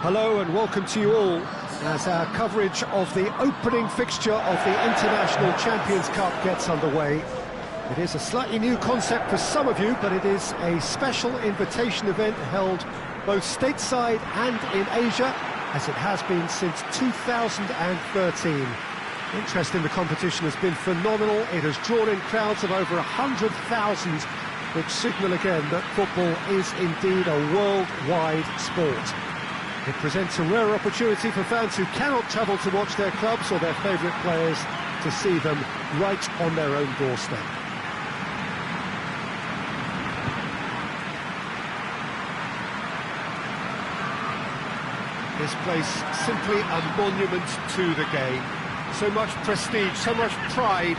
Hello and welcome to you all as our coverage of the opening fixture of the International Champions Cup gets underway. It is a slightly new concept for some of you, but it is a special invitation event held both stateside and in Asia, as it has been since 2013. Interest in the competition has been phenomenal. It has drawn in crowds of over 100,000, which signal again that football is indeed a worldwide sport. It presents a rare opportunity for fans who cannot travel to watch their clubs or their favourite players to see them right on their own doorstep. This place simply a monument to the game. So much prestige, so much pride,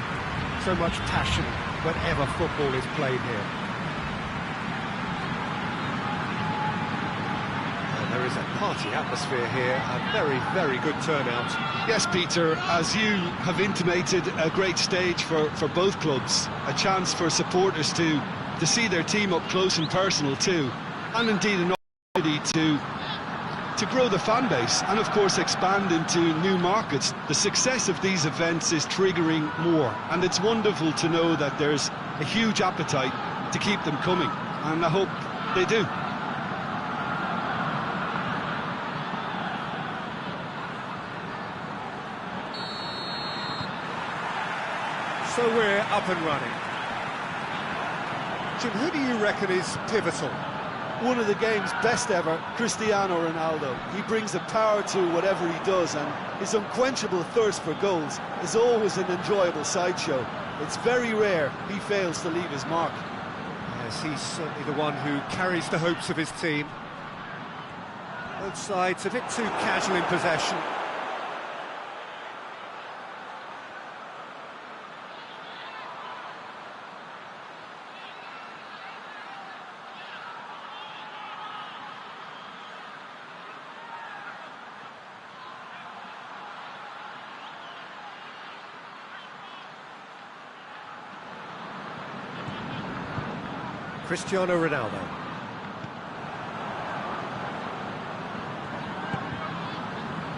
so much passion whenever football is played here. There is a party atmosphere here, a very, very good turnout. Yes, Peter, as you have intimated, a great stage for both clubs. A chance for supporters to see their team up close and personal too. And indeed an opportunity to grow the fan base and, of course, expand into new markets. The success of these events is triggering more. And it's wonderful to know that there's a huge appetite to keep them coming. And I hope they do. So we're up and running. Jim, who do you reckon is pivotal? One of the game's best ever, Cristiano Ronaldo. He brings a power to whatever he does, and his unquenchable thirst for goals is always an enjoyable sideshow. It's very rare he fails to leave his mark. Yes, he's certainly the one who carries the hopes of his team. Both sides a bit too casual in possession. Cristiano Ronaldo.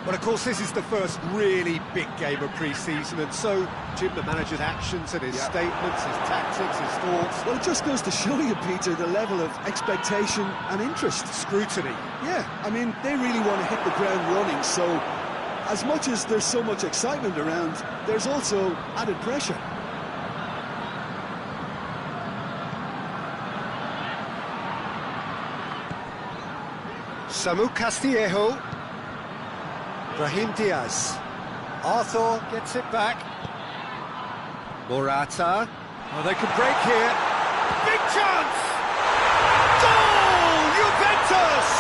Well, of course, this is the first really big game of pre-season, and so, Jim, the manager's actions and his statements, his tactics, his thoughts... Well, it just goes to show you, Peter, the level of expectation and interest. Scrutiny. Yeah, I mean, they really want to hit the ground running, so as much as there's so much excitement around, there's also added pressure. Samu Castillejo, Brahim Diaz, Arthur gets it back, Morata, oh, they could break here, big chance, goal, Juventus!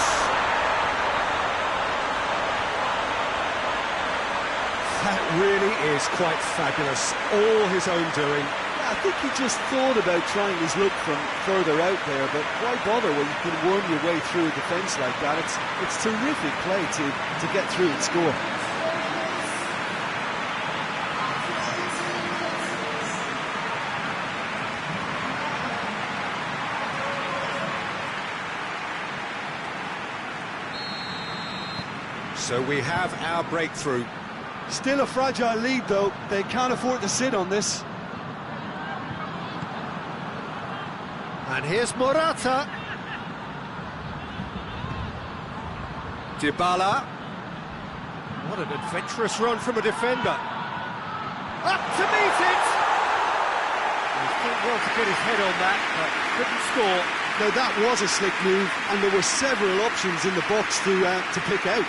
That really is quite fabulous, all his own doing. I think he just thought about trying his luck from further out there, but why bother when you can worm your way through a defence like that? It's terrific play to get through and score. So we have our breakthrough. Still a fragile lead, though. They can't afford to sit on this. And here's Morata. Dybala. What an adventurous run from a defender. Up to meet it! He did well to get his head on that, but couldn't score. Now that was a slick move, and there were several options in the box to pick out.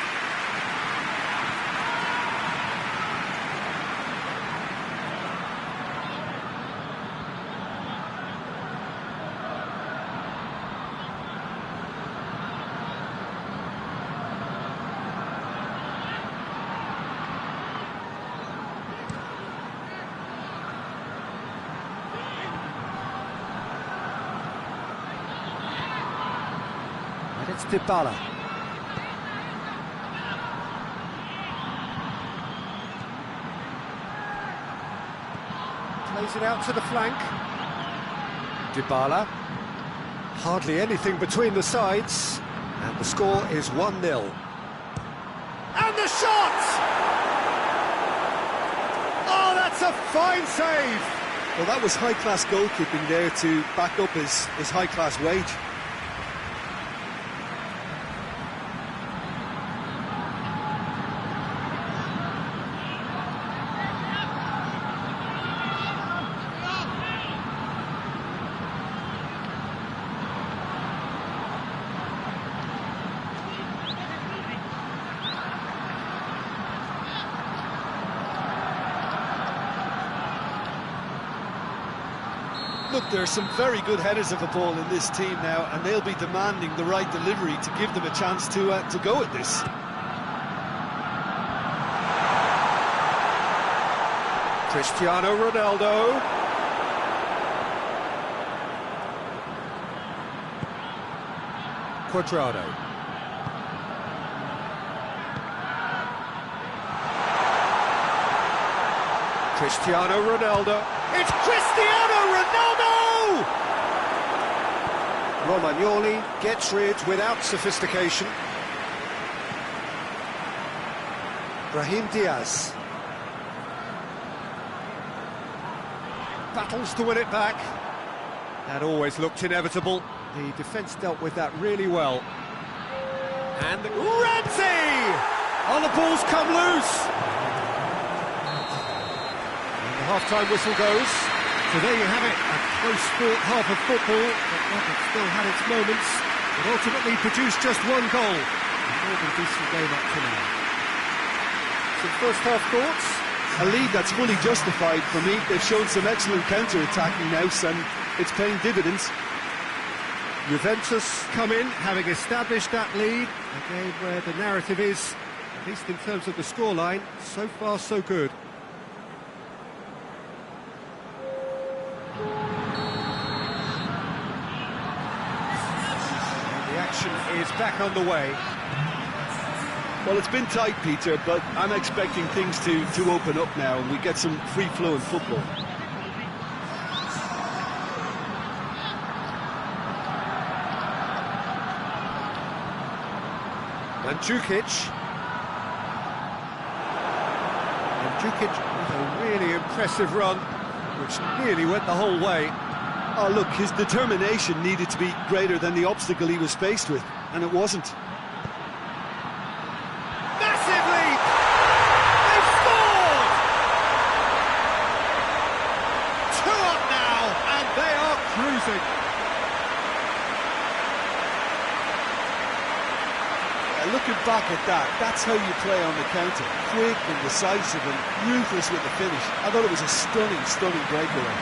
It's Dybala. Plays it out to the flank. Dybala. Hardly anything between the sides. And the score is 1-0. shot! Oh, that's a fine save! Well, that was high-class goalkeeping there to back up his high-class wage. Look, there are some very good headers of a ball in this team now, and they'll be demanding the right delivery to give them a chance to go at this. Cristiano Ronaldo. Cuadrado. Cristiano Ronaldo. It's Cristiano Ronaldo! Romagnoli gets rid without sophistication. Brahim Diaz. Battles to win it back. That always looked inevitable. The defence dealt with that really well. And Ramsey! Oh, the ball's come loose! Half-time whistle goes. So there you have it, a close-fought half of football, but one that still had its moments. It ultimately produced just one goal. A more than decent game up to now. Some first-half thoughts? A lead that's fully justified for me. They've shown some excellent counter-attacking now, and it's paying dividends. Juventus come in, having established that lead. A game where the narrative is, at least in terms of the scoreline, so far so good. Is back on the way. Well, it's been tight, Peter, but I'm expecting things to open up now and we get some free-flowing football. Mandzukic with a really impressive run, which nearly went the whole way. Oh, look, his determination needed to be greater than the obstacle he was faced with, and it wasn't. Massive leap! They've scored! 2 up now, and they are cruising. Looking back at that, that's how you play on the counter. Quick and decisive and ruthless with the finish. I thought it was a stunning, stunning breakaway.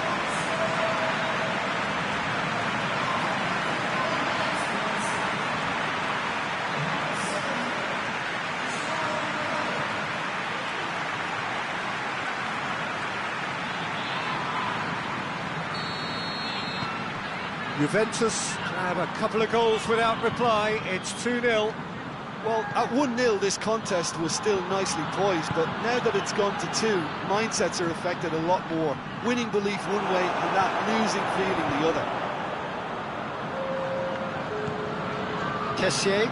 Juventus grab a couple of goals without reply. It's 2-0. Well, at 1-0 this contest was still nicely poised, but now that it's gone to 2, mindsets are affected a lot more. Winning belief one way and that losing feeling the other. Kessié.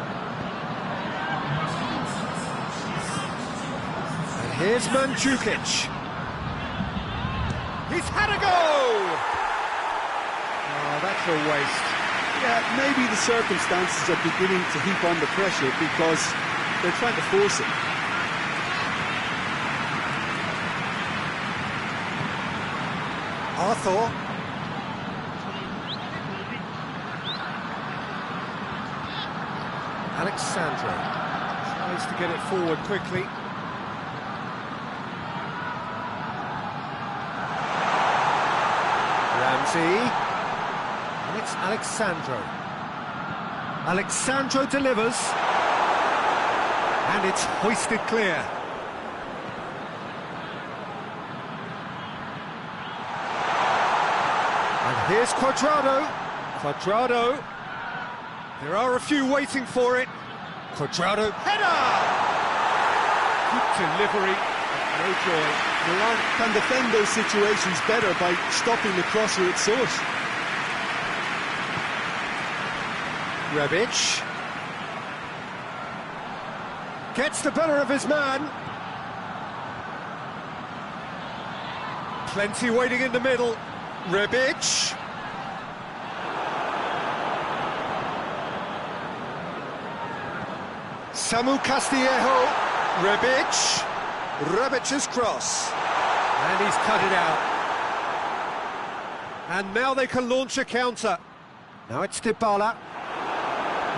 And here's Mandzukic. He's had a go! Oh, that's a waste. Yeah, maybe the circumstances are beginning to heap on the pressure because they're trying to force it. Arthur. Alexandro tries to get it forward quickly. Ramsey. And it's Alexandro. Alexandro delivers. And it's hoisted clear. And here's Cuadrado. Cuadrado. There are a few waiting for it. Cuadrado. Header! Good delivery. No joy. Milan can defend those situations better by stopping the crosser at source. Rebic. Gets the better of his man. Plenty waiting in the middle. Rebic. Samu Castillejo. Rebic. Rebic's cross. And he's cut it out. And now they can launch a counter. Now it's Dybala.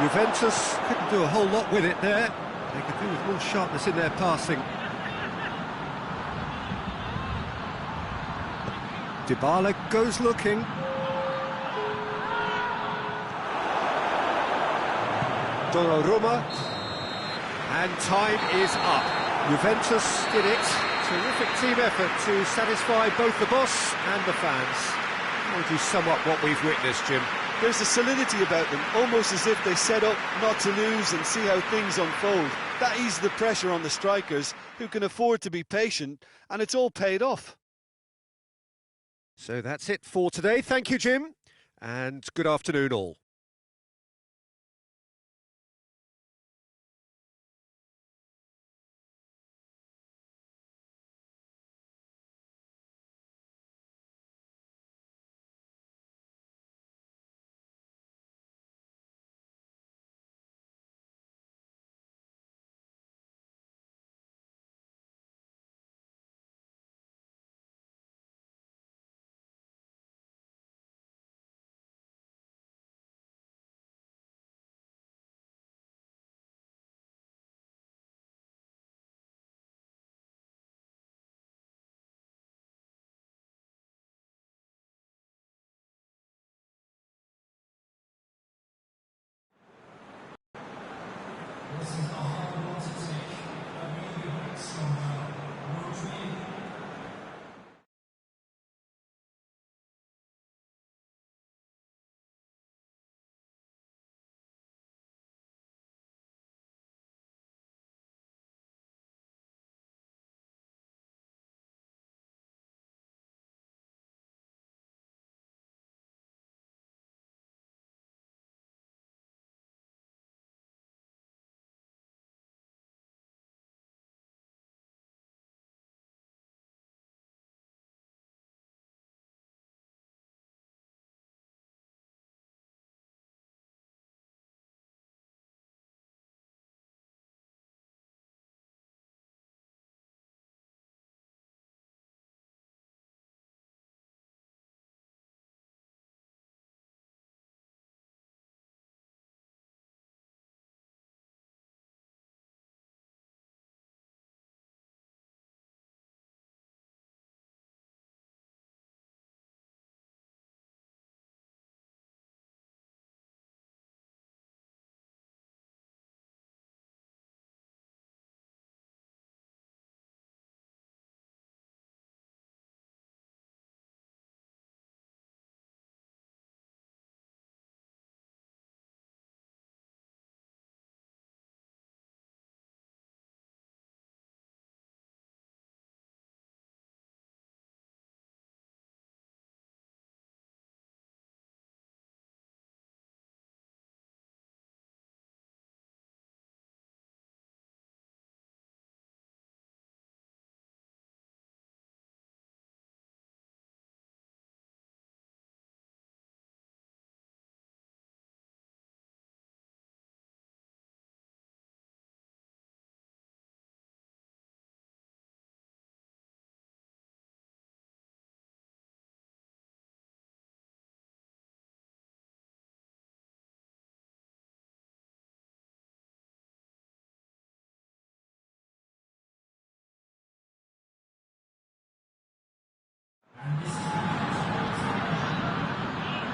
Juventus couldn't do a whole lot with it there. They could do with more sharpness in their passing. Dybala goes looking. Donnarumma. And time is up. Juventus did it. Terrific team effort to satisfy both the boss and the fans. How would you sum up what we've witnessed, Jim? There's a solidity about them, almost as if they set up not to lose and see how things unfold. That eases the pressure on the strikers, who can afford to be patient, and it's all paid off. So that's it for today. Thank you, Jim, and good afternoon all.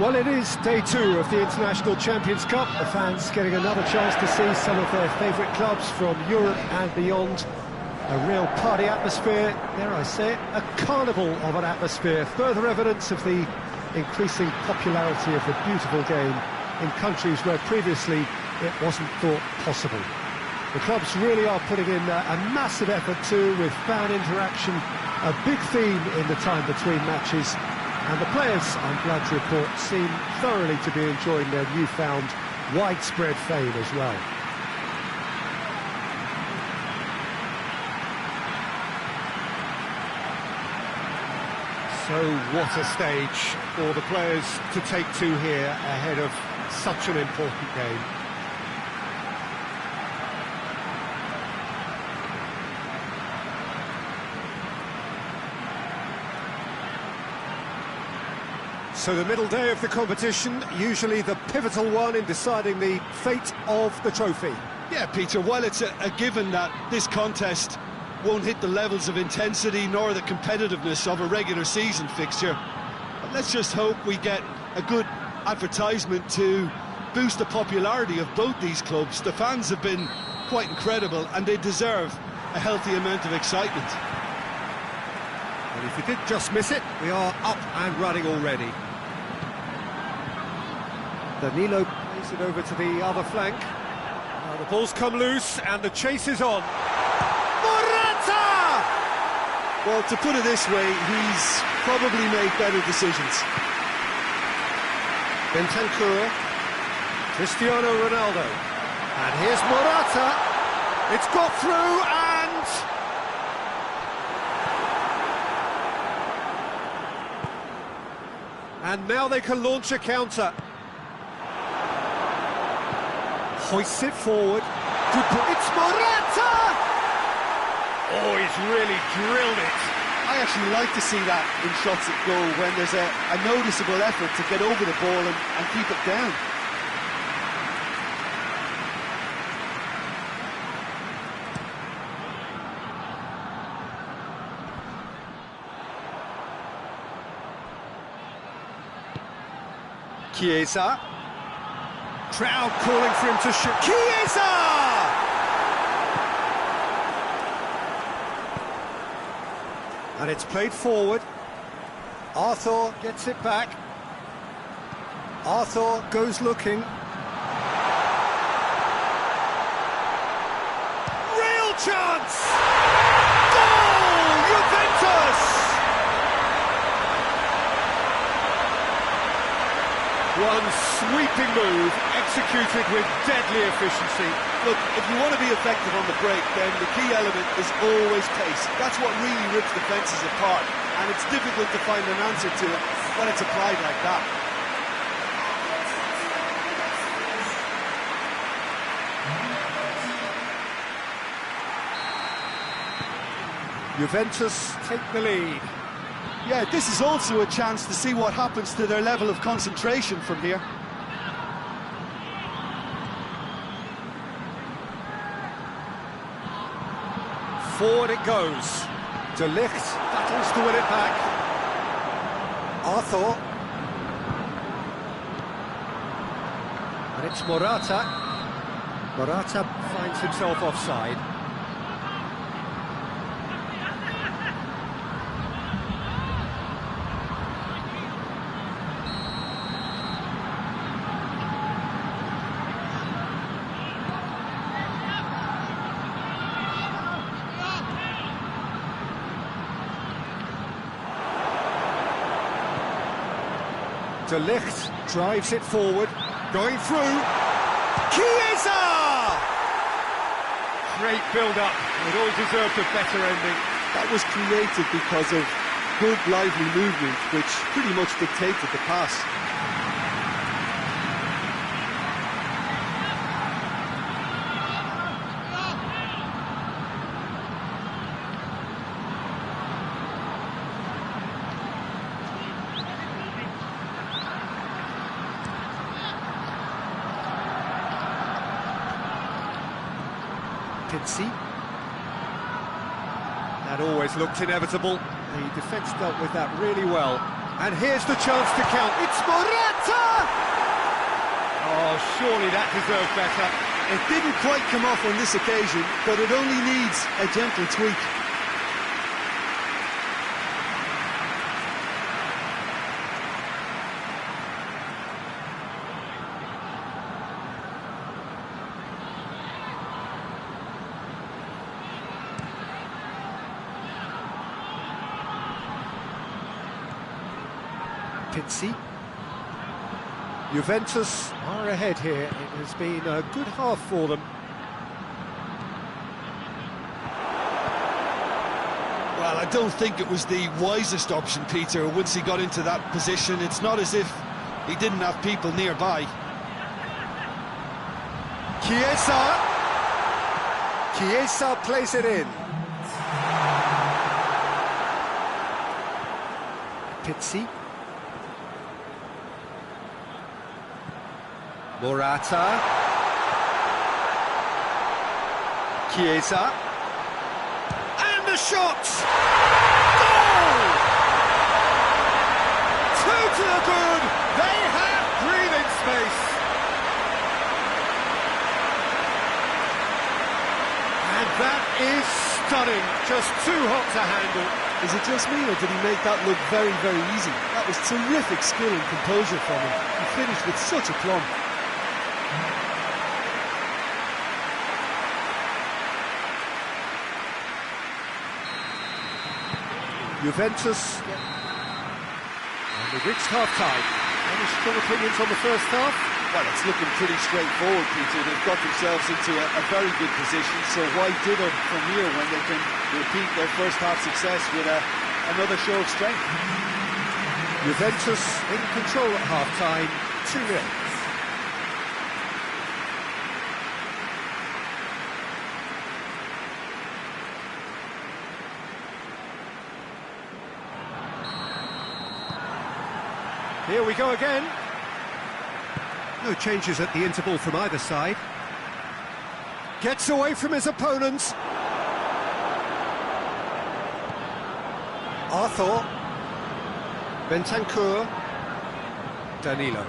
Well, it is day 2 of the International Champions Cup. The fans getting another chance to see some of their favourite clubs from Europe and beyond. A real party atmosphere, dare I say it, a carnival of an atmosphere. Further evidence of the increasing popularity of the beautiful game in countries where previously it wasn't thought possible. The clubs really are putting in a massive effort too, with fan interaction, a big theme in the time between matches. And the players, I'm glad to report, seem thoroughly to be enjoying their newfound widespread fame as well. So what a stage for the players to take to here ahead of such an important game. So the middle day of the competition, usually the pivotal one in deciding the fate of the trophy. Yeah, Peter, while it's a given that this contest won't hit the levels of intensity nor the competitiveness of a regular season fixture, but let's just hope we get a good advertisement to boost the popularity of both these clubs. The fans have been quite incredible and they deserve a healthy amount of excitement. And if you did just miss it, we are up and running already. Danilo plays it over to the other flank. Now the ball's come loose and the chase is on. Morata! Well, to put it this way, he's probably made better decisions. Bentancur, Cristiano Ronaldo. And here's Morata. It's got through and now they can launch a counter. Hoists it forward. It's Morata! Oh, he's really drilled it. I actually like to see that in shots at goal when there's a noticeable effort to get over the ball and keep it down. Chiesa. Crowd calling for him to shoot. Chiesa! And it's played forward. Arthur gets it back. Arthur goes looking. Real chance! Goal! Juventus! One sweeping move, executed with deadly efficiency. Look, if you want to be effective on the break, then the key element is always pace. That's what really rips defences apart, and it's difficult to find an answer to it when it's applied like that. Juventus take the lead. Yeah, this is also a chance to see what happens to their level of concentration from here. Forward it goes. De Ligt battles to win it back. Arthur. And it's Morata. Morata finds himself offside. De Ligt drives it forward, going through. Chiesa! Great build-up. It all deserved a better ending. That was created because of good, lively movement, which pretty much dictated the pass. Pincy. That always looked inevitable. The defence dealt with that really well. And here's the chance to count. It's Morata! Oh, surely that deserved better. It didn't quite come off on this occasion, but it only needs a gentle tweak. Pincy. Juventus are ahead here. It has been a good half for them. Well, Well, I don't think it was the wisest option, Peter, once he got into that position. It's not as if he didn't have people nearby. Chiesa plays it in. Pizzi. Morata. Chiesa. And the shot! Goal! 2 to the good. They have breathing space. And that is stunning. Just too hot to handle. Is it just me, or did he make that look very, very easy? That was terrific skill and composure from him. He finished with such aplomb. Juventus, and we've reached half-time. Any strong opinions on the first half? Well, it's looking pretty straightforward, Peter. They've got themselves into a very good position, so why dither from here when they can repeat their first half success with another show of strength? Juventus in control at half-time, 2-0. Here we go again. No changes at the interval from either side. Gets away from his opponents. Arthur. Bentancur. Danilo.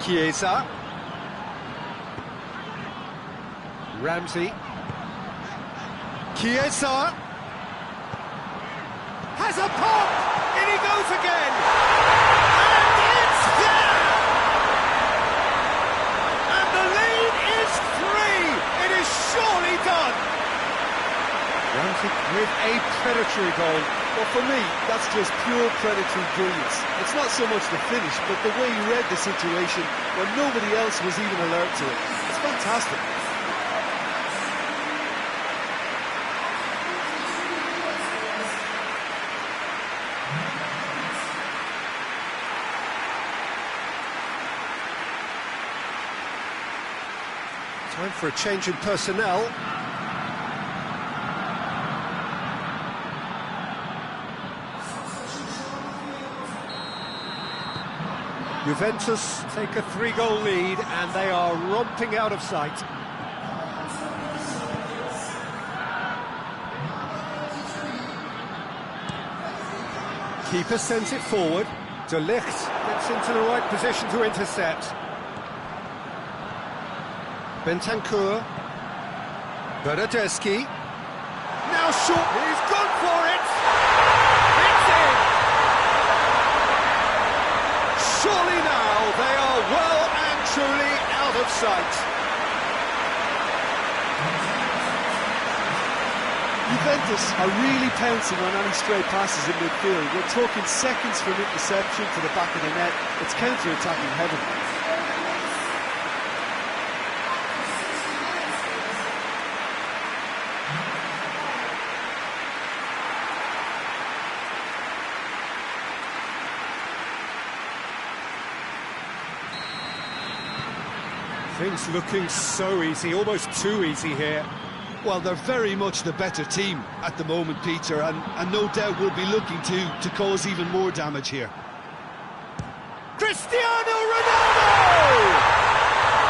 Chiesa. Ramsey. Chiesa. Has a pop! In he goes again! Surely done! Ramsey with a predatory goal. Well, for me, that's just pure predatory brilliance. It's not so much the finish, but the way he read the situation when nobody else was even alert to it. It's fantastic. Time for a change in personnel. Juventus take a 3-goal lead and they are romping out of sight. Keeper sends it forward. De Ligt gets into the right position to intercept. Bentancur. Bernardeschi. Now short. He's gone for it. It's in. Surely now they are well and truly out of sight. Juventus are really pouncing on any stray passes in midfield. We're talking seconds from interception to the back of the net. It's counter-attacking heaven. Things looking so easy, almost too easy here. Well, they're very much the better team at the moment, Peter, and no doubt will be looking to cause even more damage here. Cristiano Ronaldo!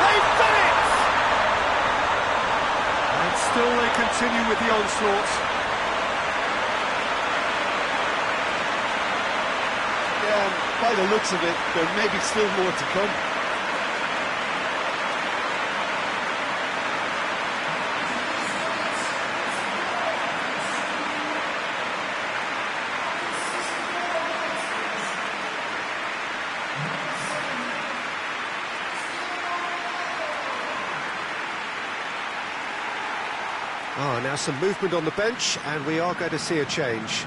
They've done it! And still they continue with the onslaught. Yeah, by the looks of it, there may be still more to come. Oh, now some movement on the bench, and we are going to see a change.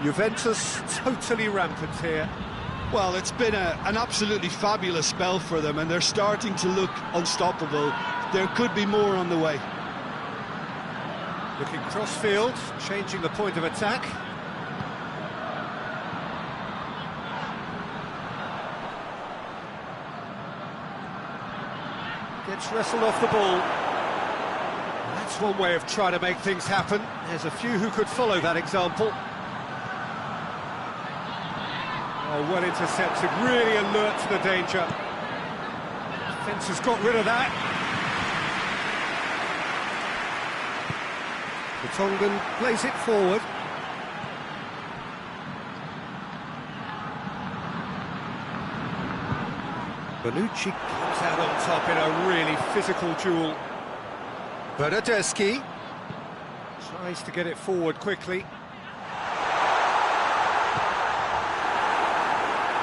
Juventus totally rampant here. Well, it's been an absolutely fabulous spell for them, and they're starting to look unstoppable. there could be more on the way. Looking cross-field, changing the point of attack. Gets wrestled off the ball. That's one way of trying to make things happen. There's a few who could follow that example. Oh, well intercepted, really alert to the danger. Defence has got rid of that. Tongan plays it forward. Bonucci comes out on top in a really physical duel. Bernardeschi tries to get it forward quickly.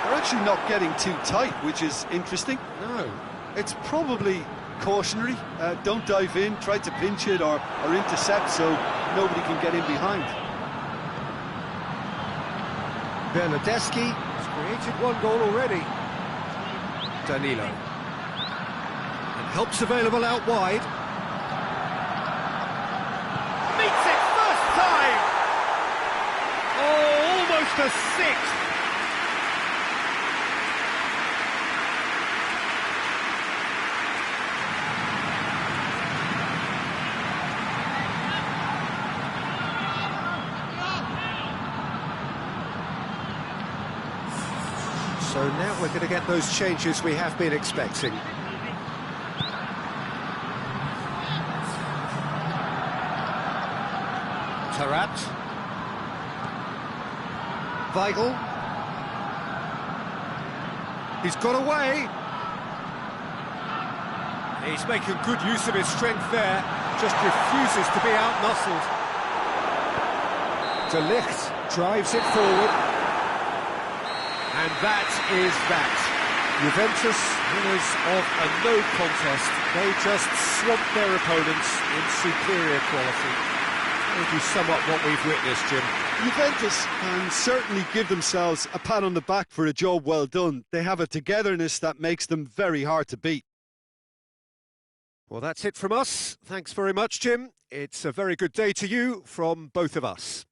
They're actually not getting too tight, which is interesting. No. It's probably cautionary. Don't dive in, try to pinch it or intercept so nobody can get in behind. Bernardeschi has created one goal already. Danilo. And help's available out wide. Meets it first time! Oh, almost a sixth! So now we're going to get those changes we have been expecting. Taarabt. Weigl. He's got away. He's making good use of his strength there, just refuses to be out-muscled. De Ligt drives it forward. And that is that. Juventus, winners of a no contest. They just swamped their opponents in superior quality. How would you sum up what we've witnessed, Jim? Juventus can certainly give themselves a pat on the back for a job well done. They have a togetherness that makes them very hard to beat. Well, that's it from us. Thanks very much, Jim. It's a very good day to you from both of us.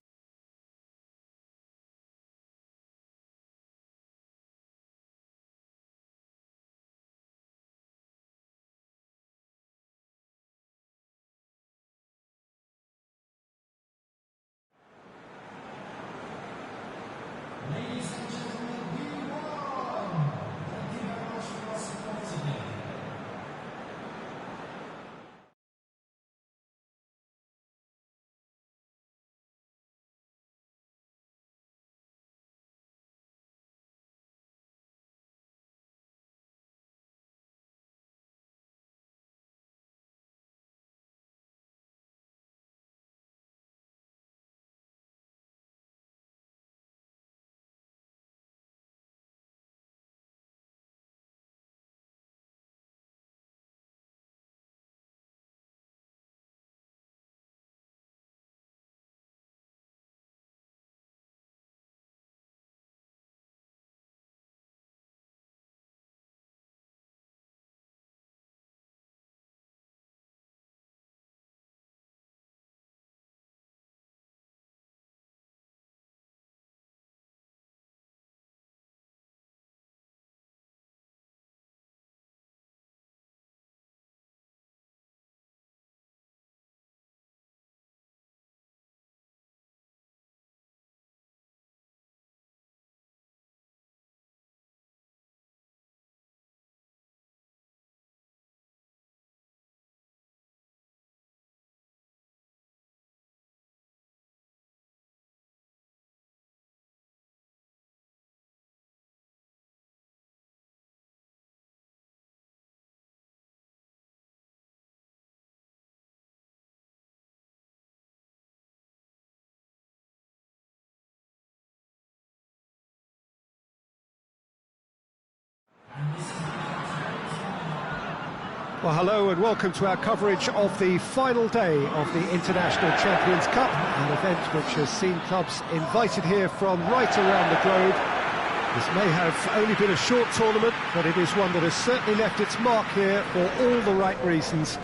Well, hello and welcome to our coverage of the final day of the International Champions Cup, an event which has seen clubs invited here from right around the globe. This may have only been a short tournament, but it is one that has certainly left its mark here for all the right reasons.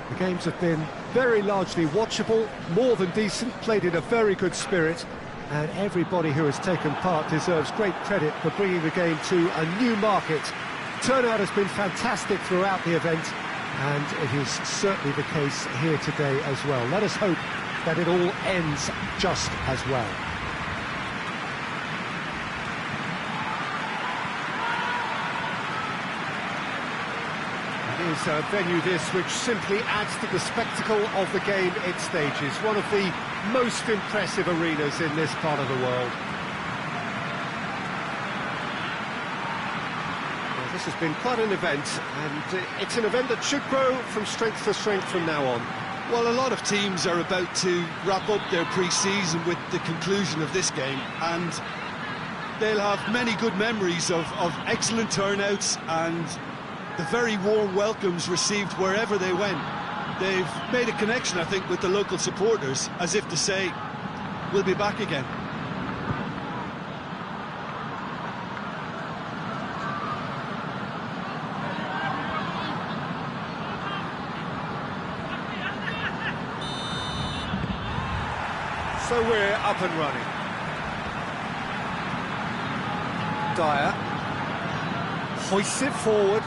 The games have been very largely watchable, more than decent, played in a very good spirit, and everybody who has taken part deserves great credit for bringing the game to a new market. Turnout has been fantastic throughout the event, and it is certainly the case here today as well. Let us hope that it all ends just as well. It is a venue this which simply adds to the spectacle of the game it stages. One of the most impressive arenas in this part of the world. Well, this has been quite an event, and it's an event that should grow from strength to strength from now on. Well, a lot of teams are about to wrap up their pre-season with the conclusion of this game, and they'll have many good memories of excellent turnouts and the very warm welcomes received wherever they went. They've made a connection, I think, with the local supporters, as if to say, we'll be back again. So we're up and running. Dyer hoists it forward.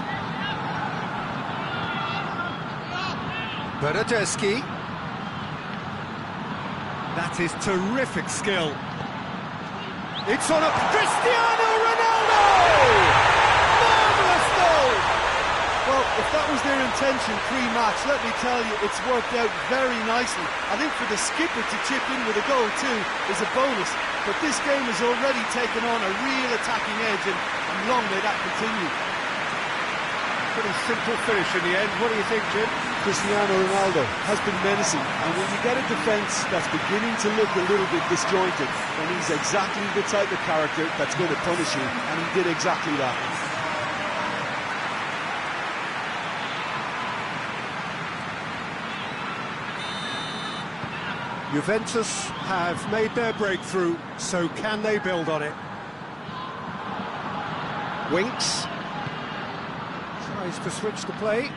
Bernardeschi. That is terrific skill. It's on a Cristiano Ronaldo! Marvellous goal! Well, if that was their intention pre-match, let me tell you, it's worked out very nicely. I think for the skipper to chip in with a goal too is a bonus. But this game has already taken on a real attacking edge, and long may that continue. Pretty simple finish in the end. What do you think, Jim? Cristiano Ronaldo has been menacing, and when you get a defence that's beginning to look a little bit disjointed, then he's exactly the type of character that's going to punish you, and he did exactly that. Juventus have made their breakthrough, so can they build on it? Winks tries to switch the play.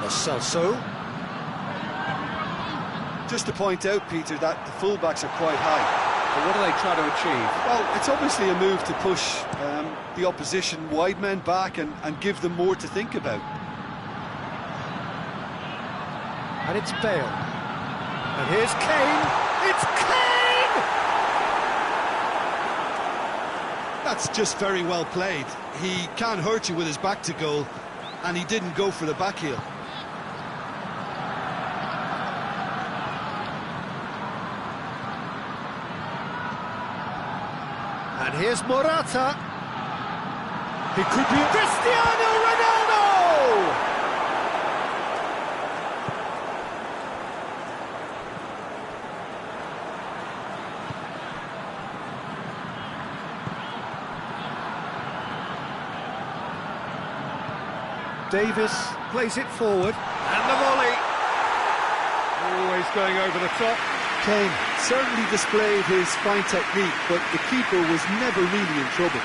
Lo Celso. Just to point out, Peter, that the fullbacks are quite high. But what are they trying to achieve? Well, it's obviously a move to push the opposition wide men back and give them more to think about. And it's Bale. And here's Kane. It's Kane! That's just very well played. He can't hurt you with his back to goal, and he didn't go for the back heel. And here's Morata. He could be Cristiano Ronaldo! Davis plays it forward, and the volley. Always going over the top. Kane certainly displayed his fine technique, but the keeper was never really in trouble.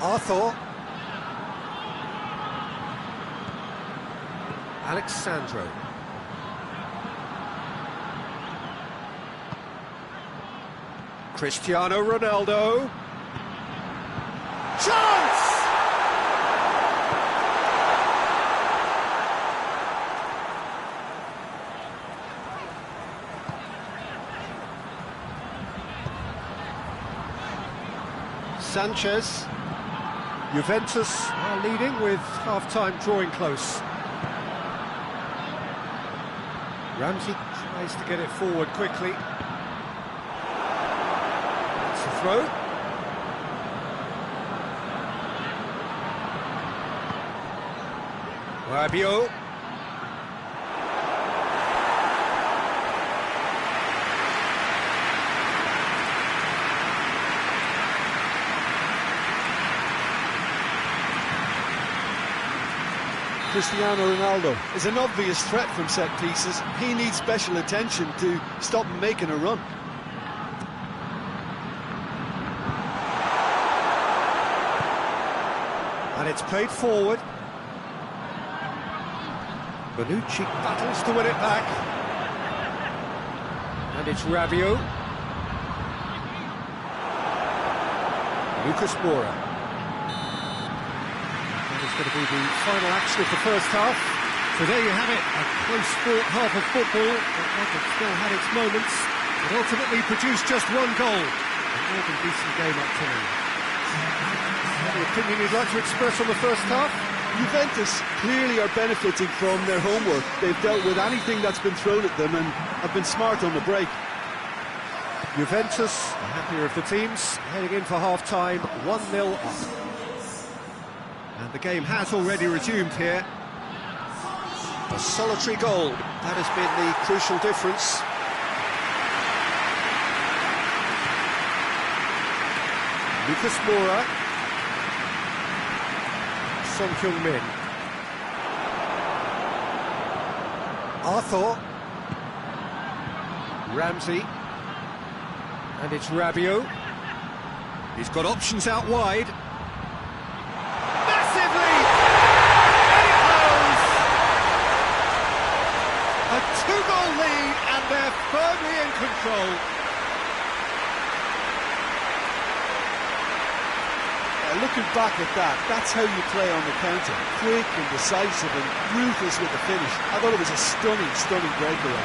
Arthur. Alexandro. Cristiano Ronaldo. Chance! Sanchez. Juventus are leading with half-time drawing close. Ramsey tries to get it forward quickly. It's a throw. Rabiot. Cristiano Ronaldo. Is an obvious threat from set pieces. He needs special attention to stop him making a run. And it's played forward. Bonucci battles to win it back. And it's Rabiot. Lucas Moura. That is going to be the final action of the first half. So there you have it, a close-fought half of football, but one that still had its moments. It ultimately produced just one goal. A more than decent game up to now. Any opinion you'd like to express on the first half? Juventus clearly are benefiting from their homework. They've dealt with anything that's been thrown at them and have been smart on the break. Juventus, the happier of the teams, heading in for half-time, 1-0 up. And the game has already resumed here. A solitary goal, that has been the crucial difference. Lucas Moura. Son Heung-min. Arthur. Ramsey. And it's Rabiot. He's got options out wide. Massive lead! And it goes! A two-goal lead, and they're firmly in control. Looking back at that, that's how you play on the counter. Quick and decisive and ruthless with the finish. I thought it was a stunning breakaway.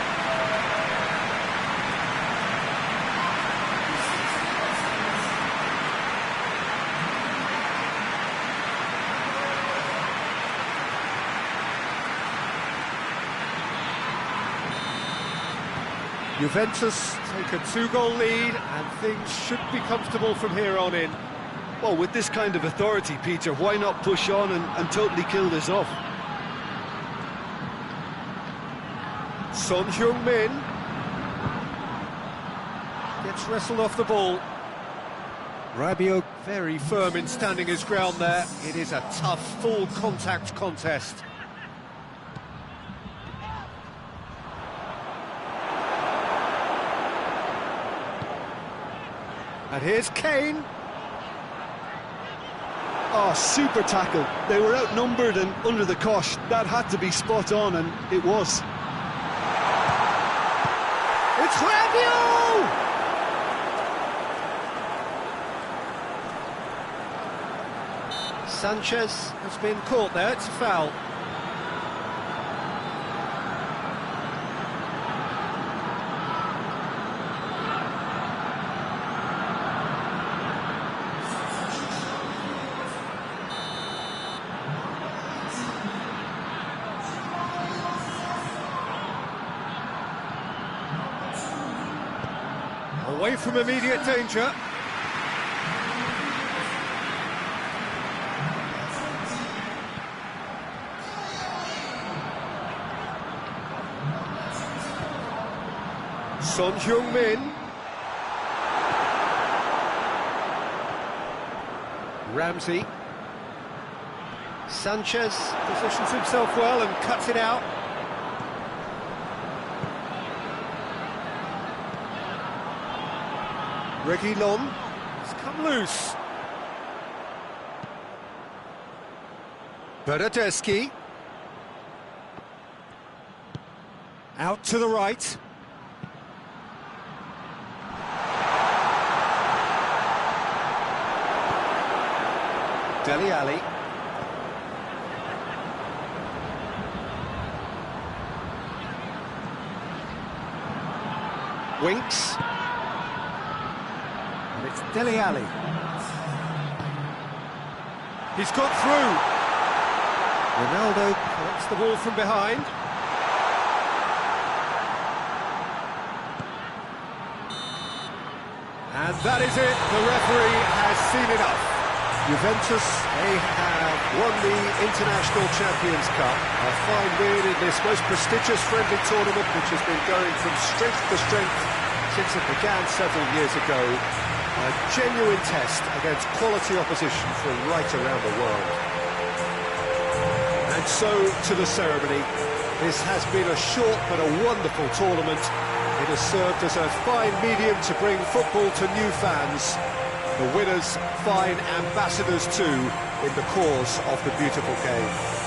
Juventus take a two-goal lead, and things should be comfortable from here on in. Well, with this kind of authority, Peter, why not push on and totally kill this off? Son Heung-min gets wrestled off the ball. Rabiot very firm in standing his ground there. It is a tough, full-contact contest. And here's Kane. Oh, super tackle. They were outnumbered and under the cosh. That had to be spot on, and it was. It's Rabiot! Sanchez has been caught there, it's a foul. Away from immediate danger. Son Heung-min. Ramsey. Sanchez positions himself well and cuts it out. Reguilon has come loose. Bernardeschi. Out to the right. Dele Alli. Winks. And it's Dele Alli. He's got through. Ronaldo collects the ball from behind. And that is it. The referee has seen enough. Juventus, they have won the International Champions Cup. A fine win in this most prestigious friendly tournament, which has been going from strength to strength since it began several years ago. A genuine test against quality opposition from right around the world. And so to the ceremony. This has been a short but a wonderful tournament. It has served as a fine medium to bring football to new fans. The winners, fine ambassadors too, in the cause of the beautiful game.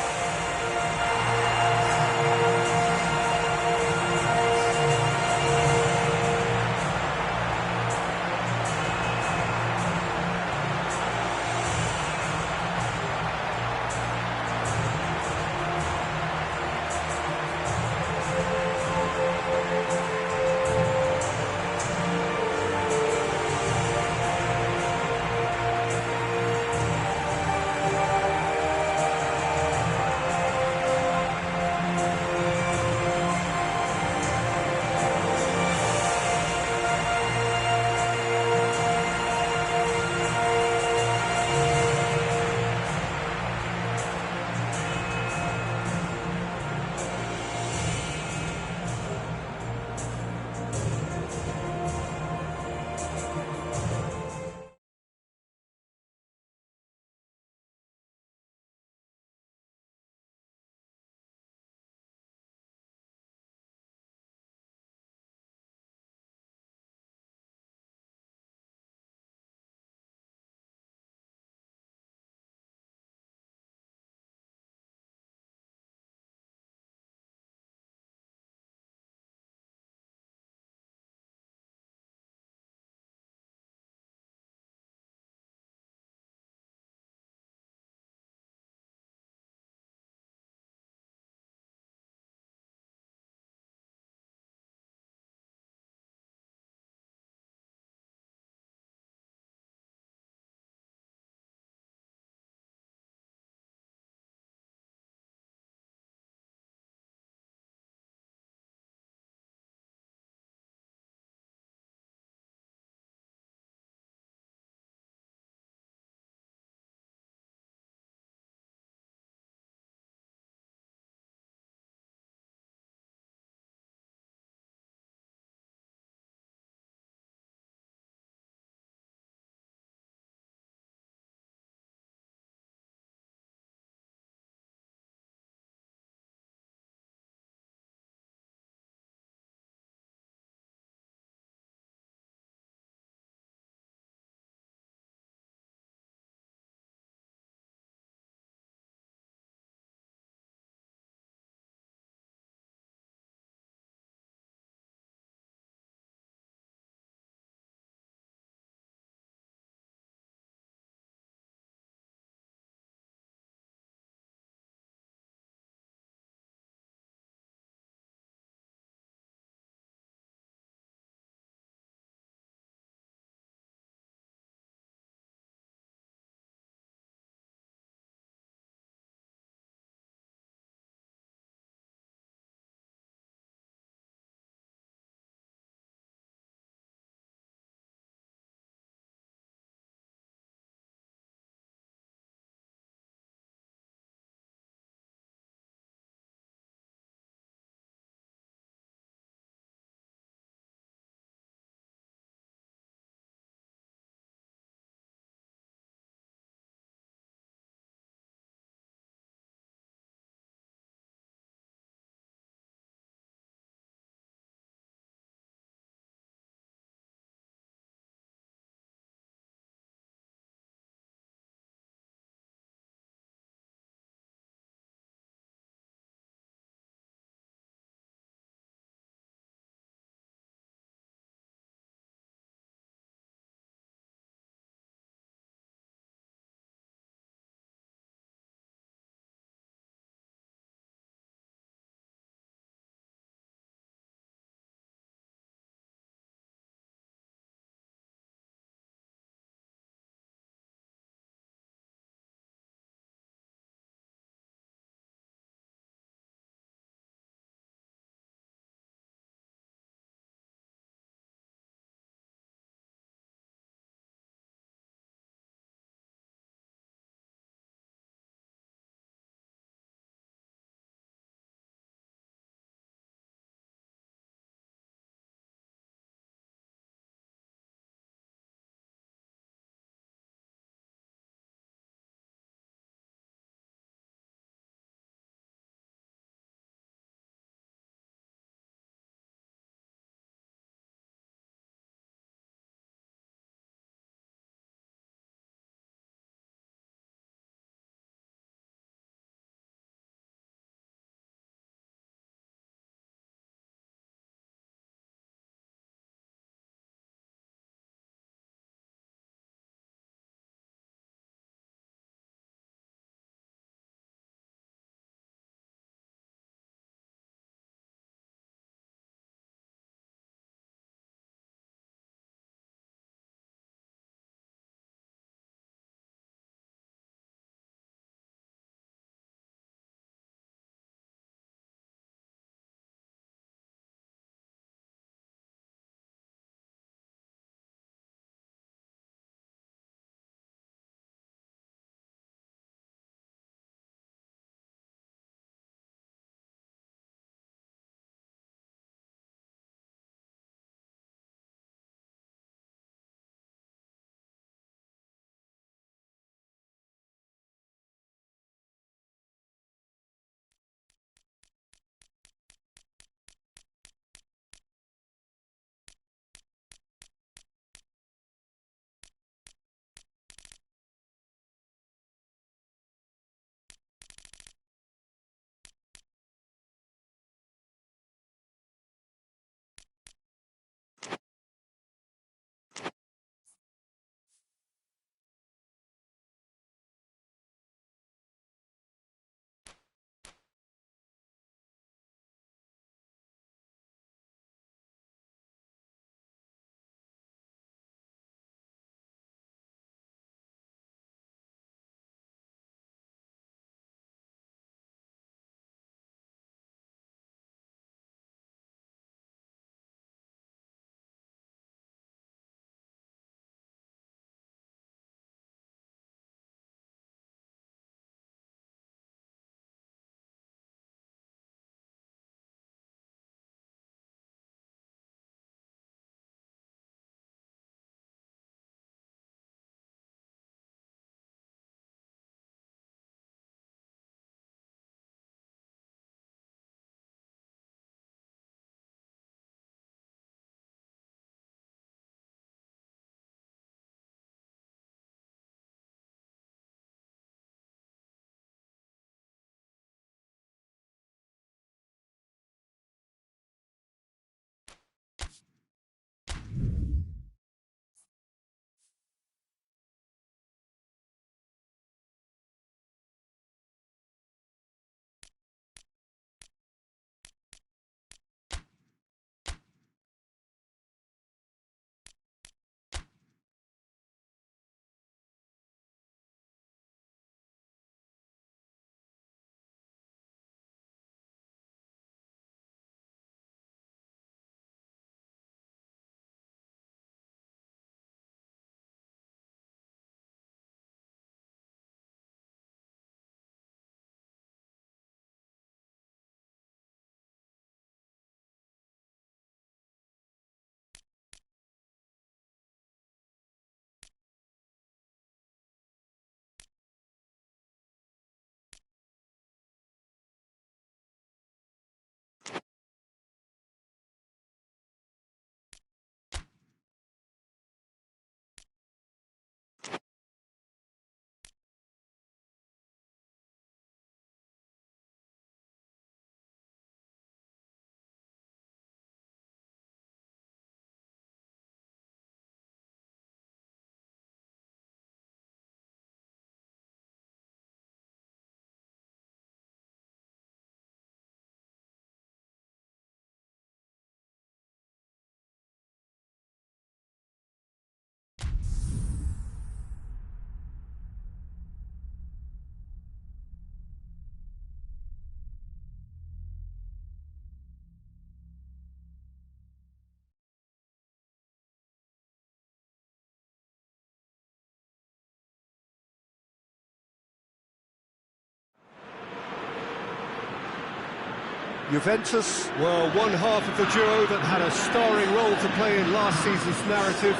Juventus were one half of the duo that had a starring role to play in last season's narrative.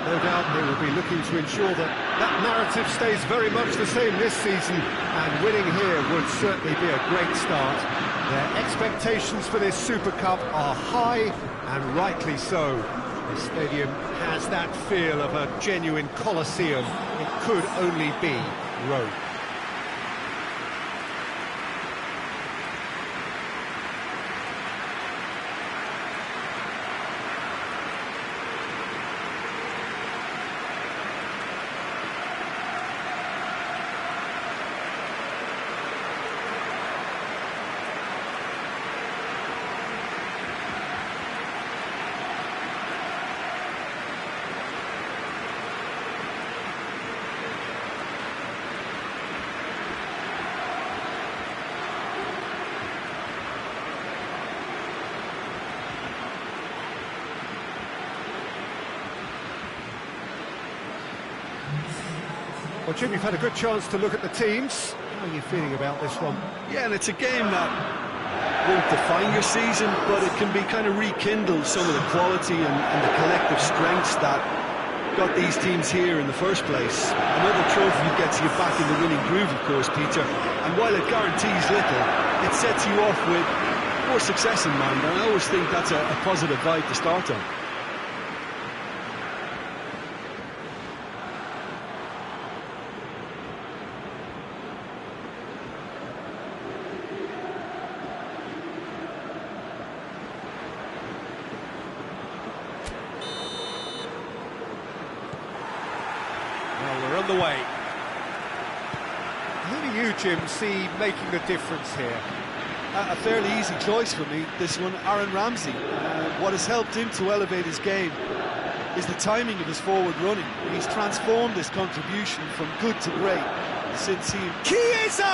No doubt they will be looking to ensure that that narrative stays very much the same this season, and winning here would certainly be a great start. Their expectations for this Super Cup are high, and rightly so. The stadium has that feel of a genuine Colosseum. It could only be Rome. Well, Jim, you've had a good chance to look at the teams. How are you feeling about this one? Yeah, and it's a game that won't define your season, but it can be kind of rekindle some of the quality and the collective strengths that got these teams here in the first place. Another trophy gets you back in the winning groove, of course, Peter. And while it guarantees little, it sets you off with more success in mind. And I always think that's a positive vibe to start on. On the way. Who do you, Jim, see making the difference here? A fairly easy choice for me, this one, Aaron Ramsey. What has helped him to elevate his game is the timing of his forward running. He's transformed his contribution from good to great since he... Chiesa!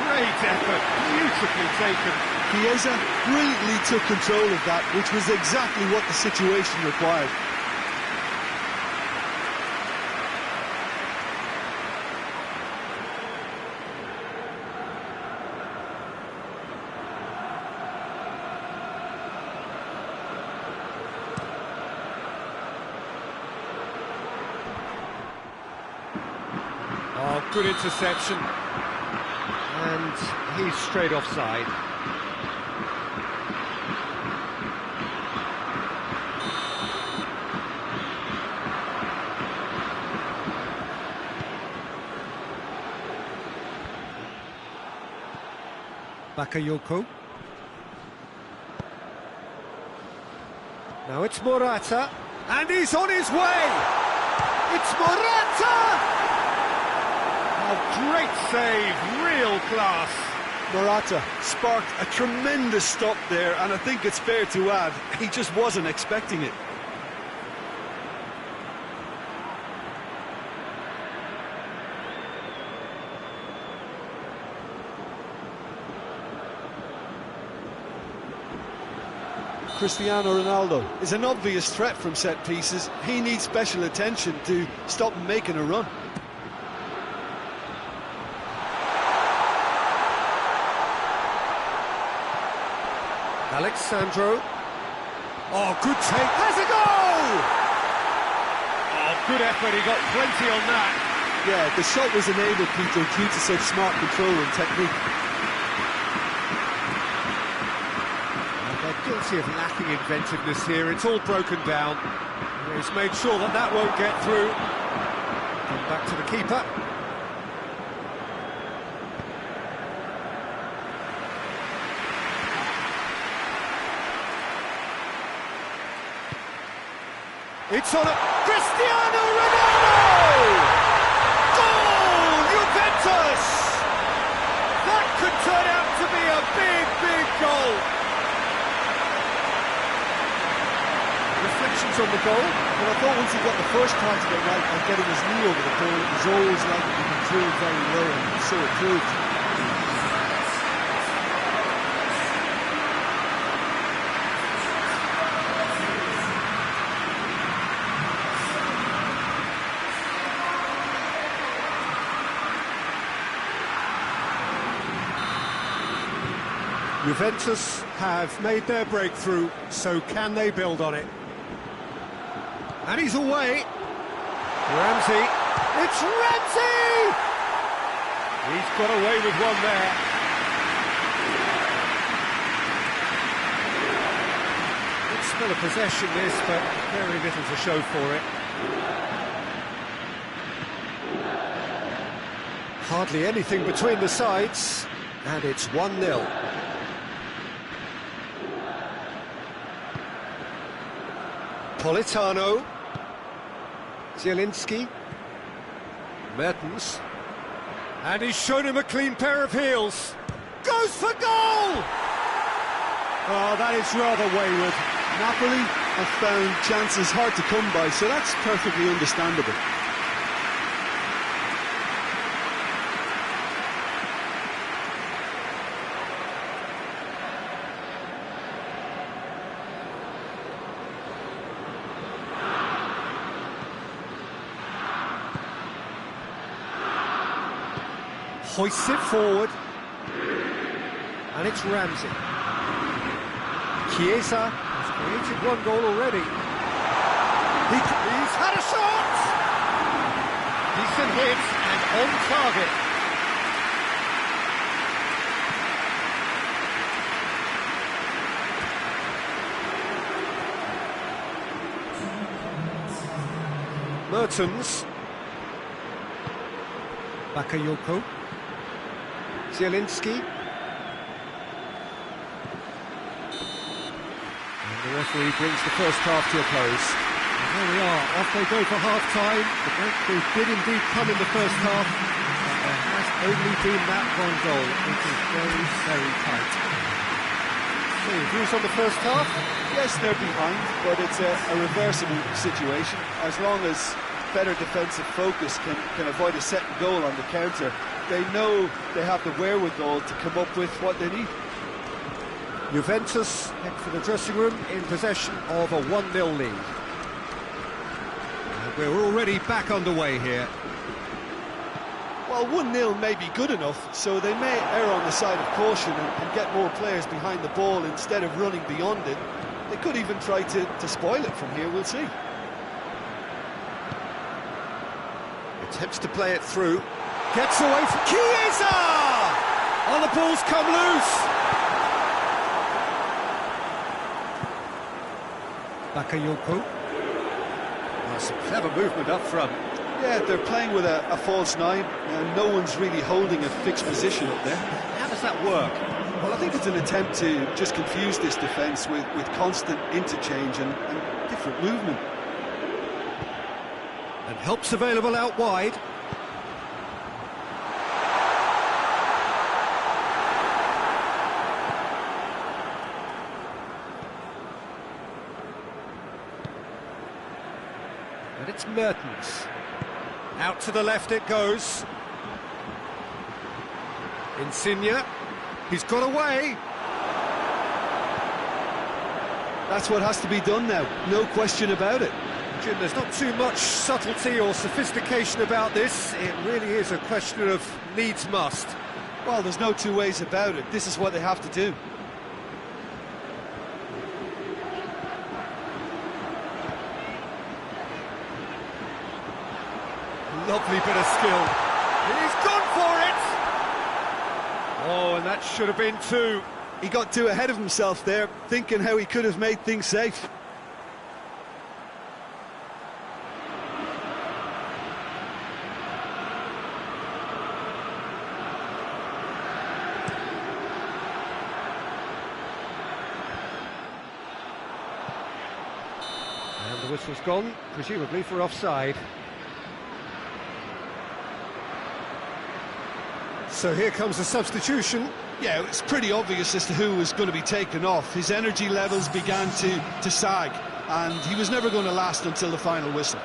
Great effort, beautifully taken. Chiesa brilliantly took control of that, which was exactly what the situation required. Oh, good interception. And he's straight offside. Bakayoko. Now it's Morata. And he's on his way! It's Morata! Great save, real class. Morata sparked a tremendous stop there, and I think it's fair to add, he just wasn't expecting it. Cristiano Ronaldo is an obvious threat from set pieces. He needs special attention to stop him making a run. Alexandro. Oh, good take. Has a goal! Oh, good effort. He got plenty on that. Yeah, the shot was enabled, Peter, due to such smart control and technique. And they're guilty of lacking inventiveness here. It's all broken down. He's made sure that that won't get through. Come back to the keeper. It's on a... Cristiano Ronaldo! Goal! Juventus! That could turn out to be a big, big goal. Reflections on the goal? Well, I thought once he got the first part of it right and getting his knee over the ball, it was always likely to be drilled very low, and so it proved. Juventus have made their breakthrough, so can they build on it? And he's away. Ramsey. It's Ramsey! He's got away with one there. It's still a possession, this, but very little to show for it. Hardly anything between the sides, and it's 1-0. Politano, Zielinski, Mertens, and he's shown him a clean pair of heels. Goes for goal! Oh, that is rather wayward. Napoli have found chances hard to come by, so that's perfectly understandable. Hoists it forward, and it's Ramsey. Chiesa has created one goal already. He's had a shot! Decent hit and on target. Mertens. Bakayoko. Zielinski. And the referee brings the first half to a close. And there we are, off they go for half-time. The breakthrough did indeed come in the first half, but there has only been that one goal. It is very, very tight. So, views on the first half? Yes, they're behind, but it's a reversible situation. As long as better defensive focus can avoid a second goal on the counter, they know they have the wherewithal to come up with what they need. Juventus head for the dressing room in possession of a 1-0 lead. And we're already back underway here. Well, 1-0 may be good enough, so they may err on the side of caution and get more players behind the ball instead of running beyond it. They could even try to spoil it from here, we'll see. Attempts to play it through. Gets away from Chiesa! Oh, the ball's come loose! Bakayoko. Oh, some clever movement up front. Yeah, they're playing with a false nine, and no one's really holding a fixed position up there. How does that work? Well, I think it's an attempt to just confuse this defence with constant interchange and different movement. And help's available out wide. And it's Mertens. Out to the left it goes. Insigne. He's got away. That's what has to be done now, no question about it. Jim, there's not too much subtlety or sophistication about this. It really is a question of needs must. Well, there's no two ways about it. This is what they have to do. Lovely bit of skill. He's gone for it! Oh, and that should have been two. He got too ahead of himself there, thinking how he could have made things safe. And the whistle's gone, presumably for offside. So here comes the substitution. Yeah, it's pretty obvious as to who was going to be taken off. His energy levels began to sag, and he was never going to last until the final whistle.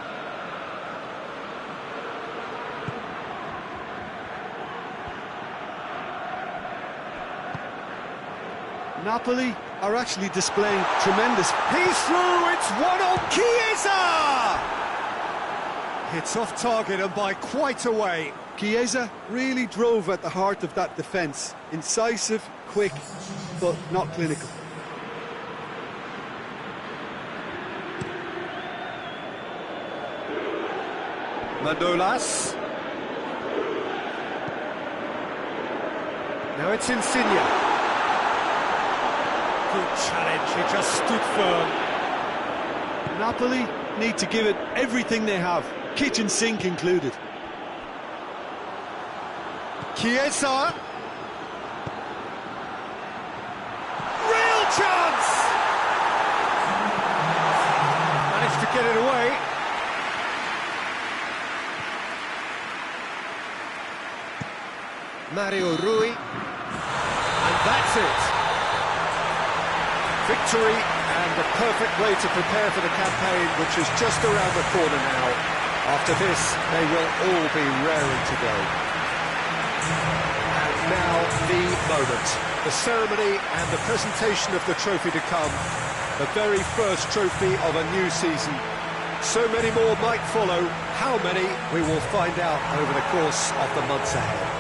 Napoli are actually displaying tremendous... He's through, it's 1-0, Chiesa! It's off target and by quite a way. Chiesa really drove at the heart of that defence. Incisive, quick, but not clinical. Manolas. Now it's Insigne. Good challenge, he just stood firm. Napoli need to give it everything they have, kitchen sink included. Chiesa. Real chance! Managed to get it away. Mario Rui. And that's it. Victory and the perfect way to prepare for the campaign, which is just around the corner now. After this, they will all be raring to go. And now the moment. The ceremony and the presentation of the trophy to come. The very first trophy of a new season. So many more might follow. How many, we will find out over the course of the months ahead.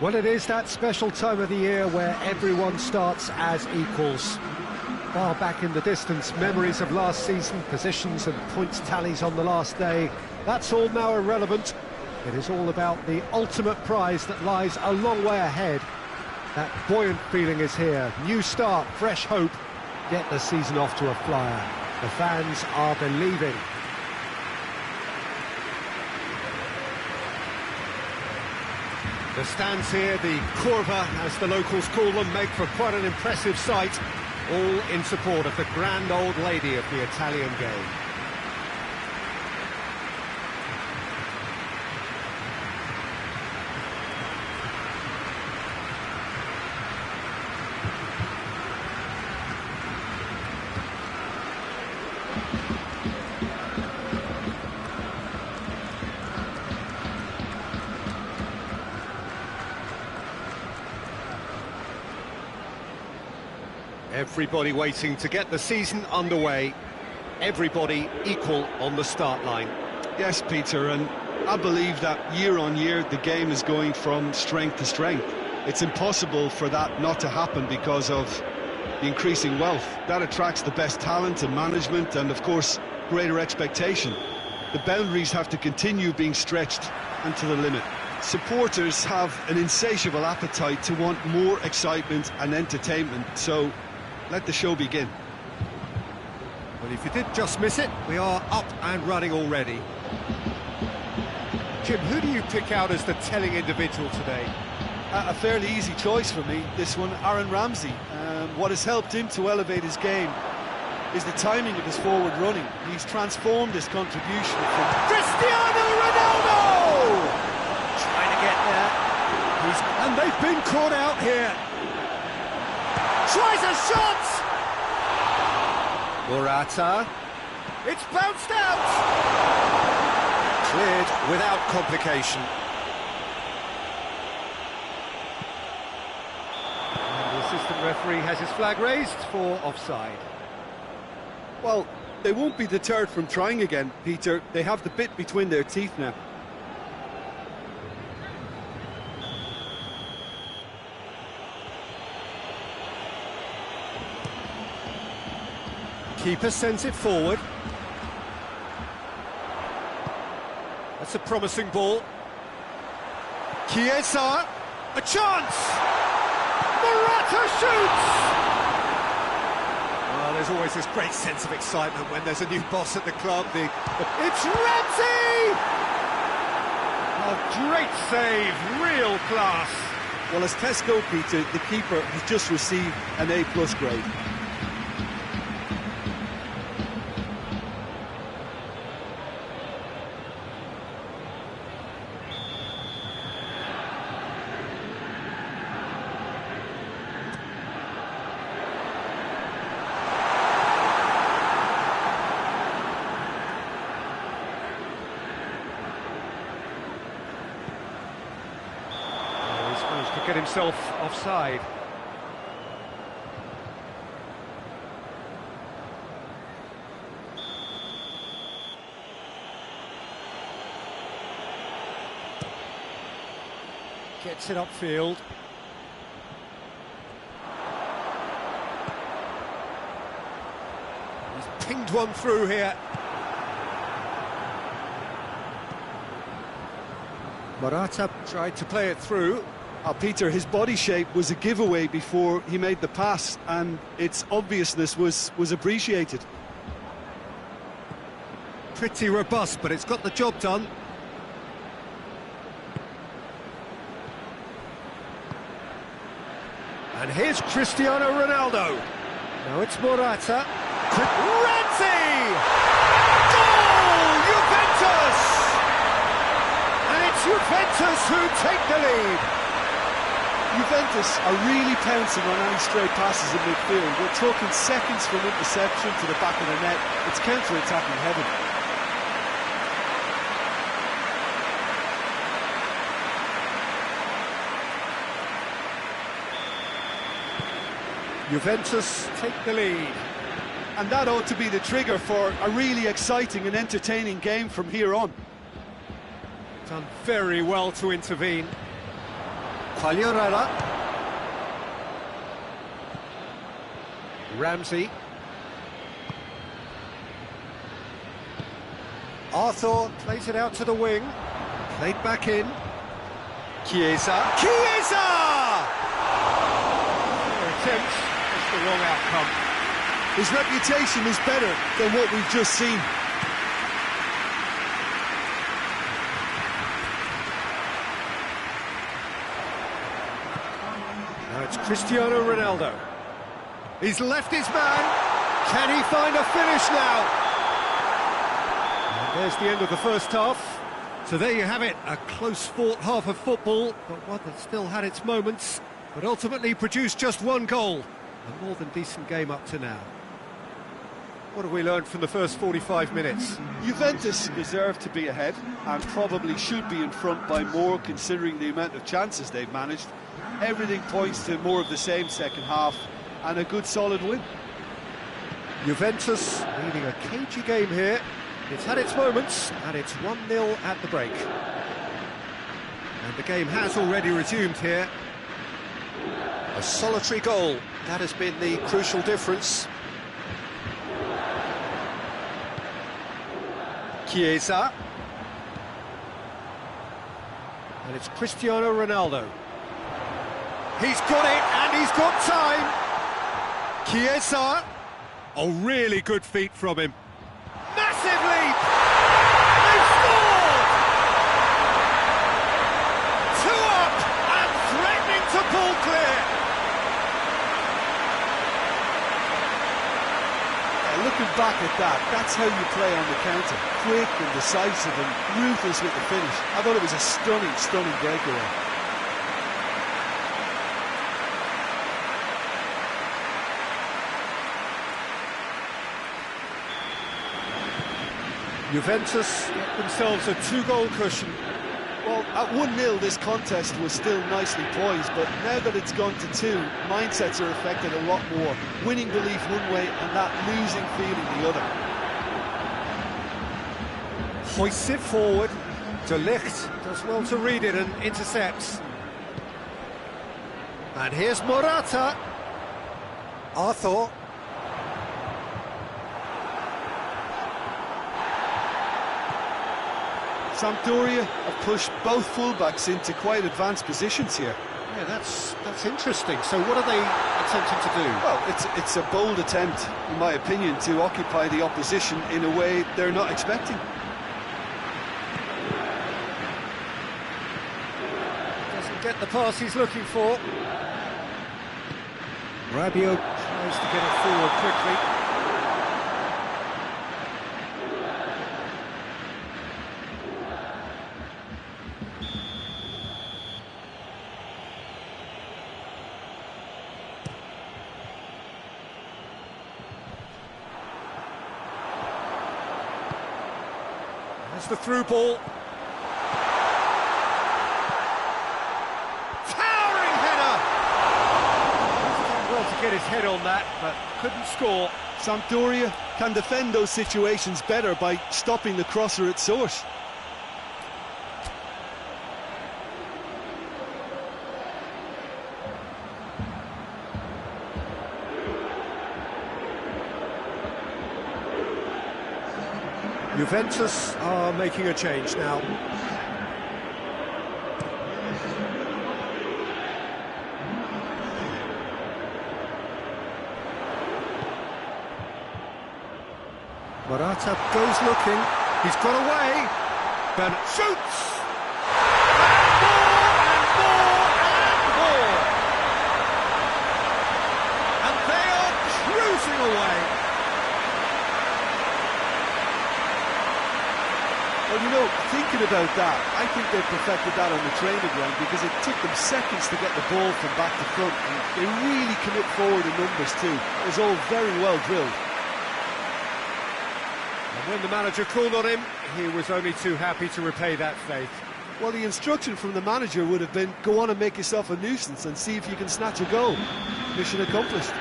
Well, it is that special time of the year where everyone starts as equals. Far back in the distance, memories of last season, positions and points tallies on the last day, that's all now irrelevant. It is all about the ultimate prize that lies a long way ahead. That buoyant feeling is here. New start, fresh hope. Get the season off to a flyer. The fans are believing. The stands here, the curva, as the locals call them, make for quite an impressive sight, all in support of the grand old lady of the Italian game. Everybody waiting to get the season underway. Everybody equal on the start line. Yes, Peter, and I believe that year on year the game is going from strength to strength. It's impossible for that not to happen because of the increasing wealth. That attracts the best talent and management and, of course, greater expectation. The boundaries have to continue being stretched and to the limit. Supporters have an insatiable appetite to want more excitement and entertainment, so let the show begin. Well, if you did just miss it, we are up and running already. Jim, who do you pick out as the telling individual today? A fairly easy choice for me, this one, Aaron Ramsey. What has helped him to elevate his game is the timing of his forward running. He's transformed his contribution from Cristiano Ronaldo! Trying to get there. And they've been caught out here. Tries a shot! Morata. It's bounced out! Cleared without complication. And the assistant referee has his flag raised for offside. Well, they won't be deterred from trying again, Peter. They have the bit between their teeth now. Keeper sends it forward. That's a promising ball. Chiesa, a chance! Morata shoots! Well, there's always this great sense of excitement when there's a new boss at the club. It's Ramsey! A great save, real class. Well, as tests go, Peter, the keeper has just received an A+ grade. To get himself offside. Gets it upfield. He's pinged one through here. Morata tried to play it through. Peter, his body shape was a giveaway before he made the pass, and its obviousness was appreciated. Pretty robust, but it's got the job done. And here's Cristiano Ronaldo. Now it's Morata. Ramsey! Goal! Juventus! And it's Juventus who take the lead. Juventus are really pouncing on any stray passes in midfield. We're talking seconds from interception to the back of the net. It's counter-attacking heaven. Juventus take the lead. And that ought to be the trigger for a really exciting and entertaining game from here on. Done very well to intervene. Quagliarella. Ramsey. Arthur plays it out to the wing. Played back in. Chiesa. Chiesa! Their attempt, just the wrong outcome. His reputation is better than what we've just seen. Now it's Cristiano Ronaldo. He's left his man. Can he find a finish now? And there's the end of the first half. So there you have it, a close-fought half of football, but one that still had its moments, but ultimately produced just one goal. A more than decent game up to now. What have we learned from the first 45 minutes? Juventus deserve to be ahead and probably should be in front by more considering the amount of chances they've managed. Everything points to more of the same second half and a good solid win. Juventus leading a cagey game here. It's had its moments, and it's 1-0 at the break. And the game has already resumed here. A solitary goal, that has been the crucial difference. Chiesa. And it's Cristiano Ronaldo. He's got it, and he's got time. Chiesa. Oh, really good feet from him. Massive leap! They've scored! 2 up and threatening to pull clear. Looking back at that, that's how you play on the counter. Quick and decisive and ruthless with the finish. I thought it was a stunning, stunning breakaway. Juventus get themselves a 2-goal cushion. Well, at 1-0 this contest was still nicely poised, but now that it's gone to 2, mindsets are affected a lot more. Winning belief one way and that losing feeling the other. Hoists it forward. De Ligt does well to read it and intercepts. And here's Morata. Arthur. Sampdoria have pushed both fullbacks into quite advanced positions here. Yeah, that's interesting. So what are they attempting to do? Well, it's a bold attempt, in my opinion, to occupy the opposition in a way they're not expecting. Doesn't get the pass he's looking for. Rabiot tries to get it forward quickly. That's the through ball. Towering header! He's done well to get his head on that, but couldn't score. Sampdoria can defend those situations better by stopping the crosser at source. Juventus are making a change now. Morata goes looking. He's got away. Bernat shoots! And more! And they are cruising away. Well, you know, thinking about that, I think they perfected that on the training ground because it took them seconds to get the ball from back to front, and they really commit forward in numbers too. It was all very well drilled. And when the manager called on him, he was only too happy to repay that faith. Well, the instruction from the manager would have been, go on and make yourself a nuisance and see if you can snatch a goal. Mission accomplished.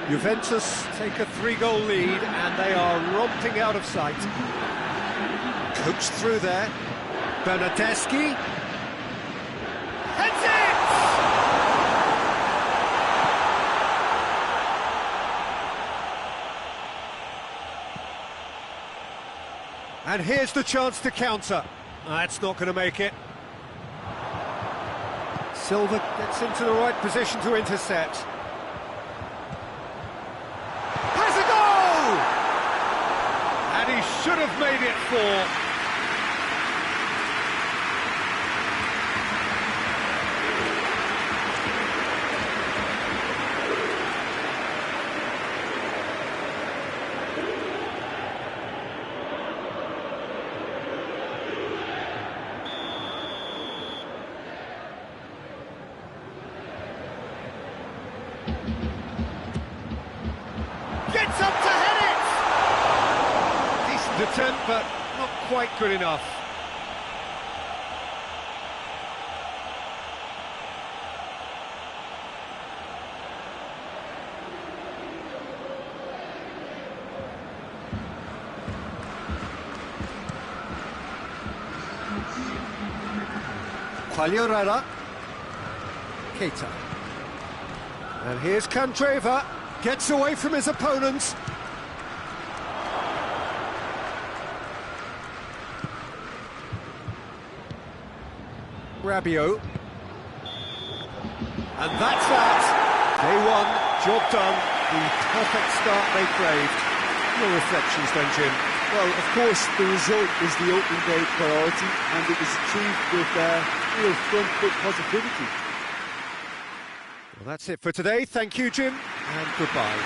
Juventus take a 3-goal lead and they are romping out of sight. Coached through there. Bernardeschi. And here's the chance to counter. That's not going to make it. Silva gets into the right position to intercept. Has a goal! And he should have made it 4. Gets up to head it! Decent attempt, but not quite good enough. Quagliarella. Keita. And here's Candreva. Gets away from his opponents. Rabiot. And that's that. Day one, job done. The perfect start they craved. Your reflections then, Jim? Well, of course, the result is the opening day priority, and it was achieved with real front foot positivity. Well, that's it for today. Thank you, Jim, and goodbye.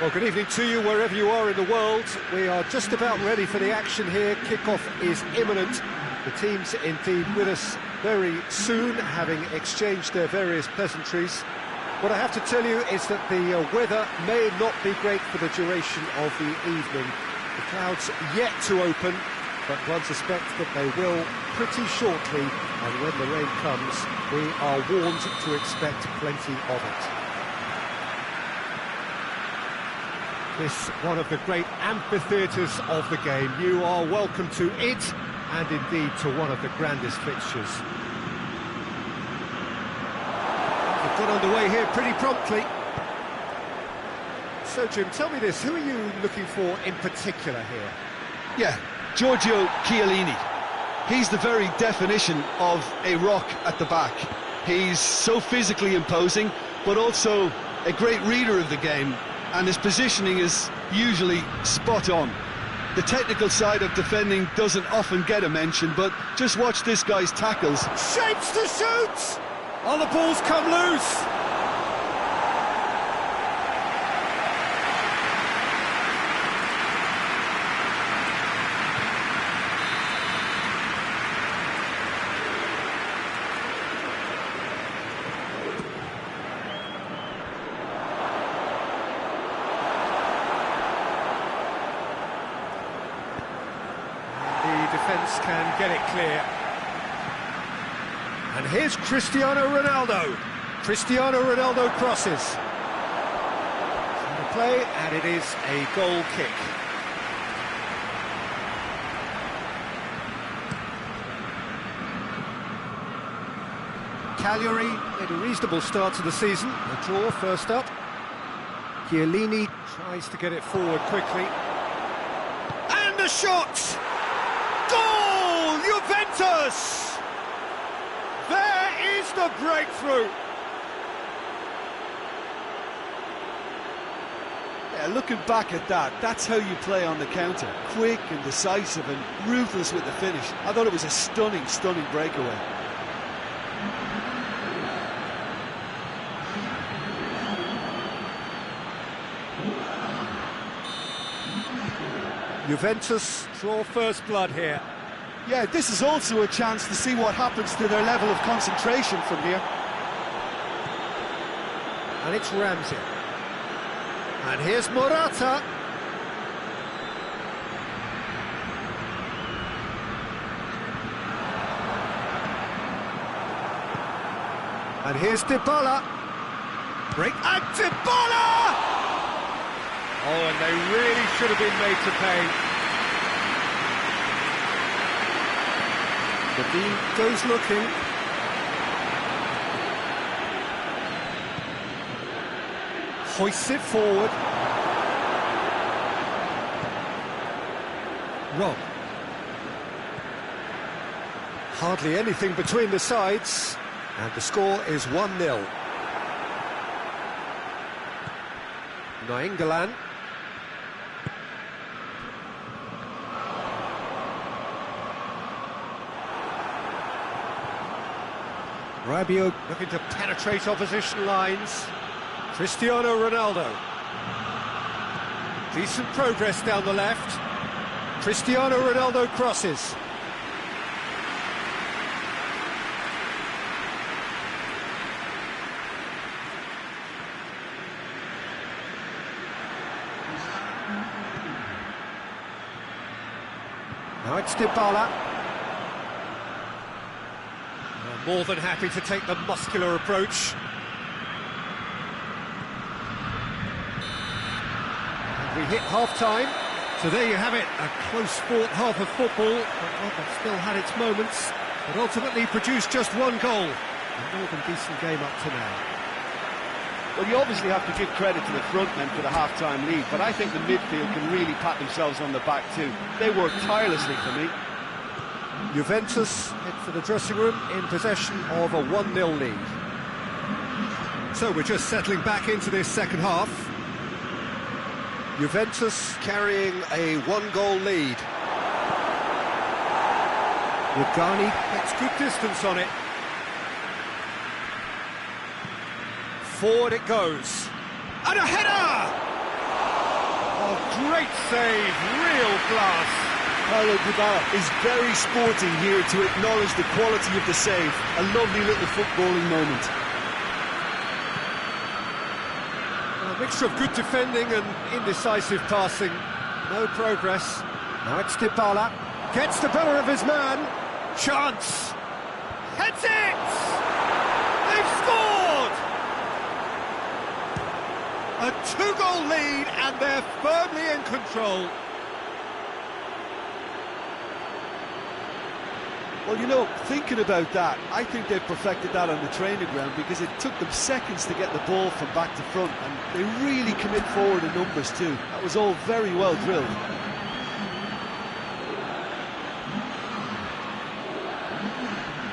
Well, good evening to you wherever you are in the world. We are just about ready for the action here. Kickoff is imminent. The team's indeed with us very soon, having exchanged their various pleasantries. What I have to tell you is that the weather may not be great for the duration of the evening. The clouds yet to open, but one suspects that they will pretty shortly, and when the rain comes, we are warned to expect plenty of it. This one of the great amphitheatres of the game. You are welcome to it, and indeed to one of the grandest fixtures. We've got underway here pretty promptly. So, Jim, tell me this, who are you looking for in particular here? Yeah, Giorgio Chiellini. He's the very definition of a rock at the back. He's so physically imposing, but also a great reader of the game, and his positioning is usually spot on. The technical side of defending doesn't often get a mention, but just watch this guy's tackles. Shapes to shoot! Oh, the ball's come loose! Defence can get it clear. And here's Cristiano Ronaldo. Cristiano Ronaldo crosses. The play, and it is a goal kick. Cagliari made a reasonable start to the season. A draw first up. Chiellini tries to get it forward quickly. And the shot! Goal! Juventus! There is the breakthrough! Yeah, looking back at that, that's how you play on the counter. Quick and decisive and ruthless with the finish. I thought it was a stunning, stunning breakaway. Juventus draw first blood here. Yeah, this is also a chance to see what happens to their level of concentration from here. And it's Ramsey. And here's Morata. And here's Dybala. Break, and Dybala! Oh, and they really should have been made to pay. The Dean goes looking. Hoists it forward. Rob. Hardly anything between the sides. And the score is 1-0. Nainggolan. Rabiot looking to penetrate opposition lines. Cristiano Ronaldo. Decent progress down the left. Cristiano Ronaldo crosses. Now it's Dybala. More than happy to take the muscular approach. And we hit half-time. So there you have it, a close-fought half of football, but still had its moments, but ultimately produced just one goal. A more than decent game up to now. Well, you obviously have to give credit to the front men for the half-time lead, but I think the midfield can really pat themselves on the back too. They worked tirelessly for me. Juventus head for the dressing room in possession of a 1-0 lead. So we're just settling back into this second half. Juventus carrying a one-goal lead. Rugani gets good distance on it. Forward it goes. And a header! Oh, great save, real class. Paulo Dybala is very sporting here to acknowledge the quality of the save. A lovely little footballing moment. A mixture of good defending and indecisive passing. No progress. Now it's Dybala. Gets the better of his man. Chance. Heads it! They've scored! A two-goal lead, and they're firmly in control. Well, you know, thinking about that, I think they perfected that on the training ground because it took them seconds to get the ball from back to front, and they really commit forward in numbers too. That was all very well drilled.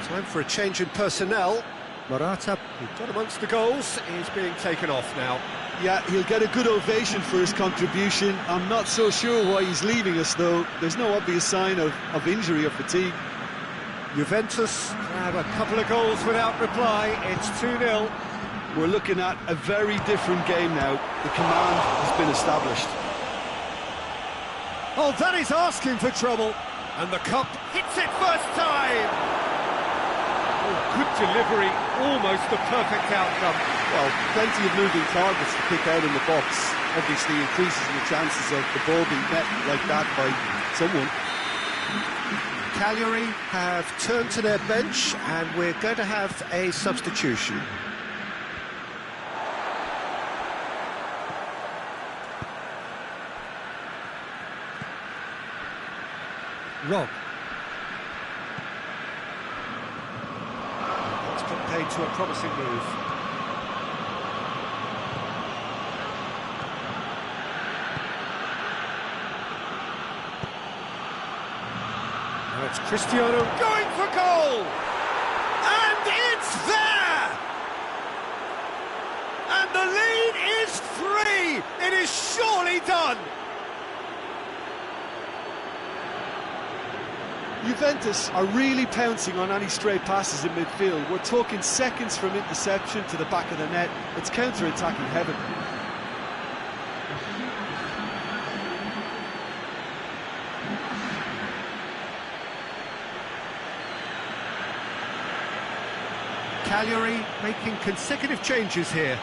Time for a change in personnel. Morata, who got amongst the goals, is being taken off now. Yeah, he'll get a good ovation for his contribution. I'm not so sure why he's leaving us, though. There's no obvious sign of injury or fatigue. Juventus have a couple of goals without reply. It's 2-0. We're looking at a very different game now. The command has been established. Oh, that is asking for trouble. And the cup hits it first time. Good delivery, almost the perfect outcome. Well, plenty of moving targets to pick out in the box. Obviously increases the chances of the ball being met like that by someone. Cagliari have turned to their bench, and we're going to have a substitution. Rob. Paid to a promising move. Now it's Cristiano going for goal! And it's there! And the lead is 3! It is surely done! Juventus are really pouncing on any stray passes in midfield. We're talking seconds from interception to the back of the net. It's counter-attacking heaven. Cagliari making consecutive changes here.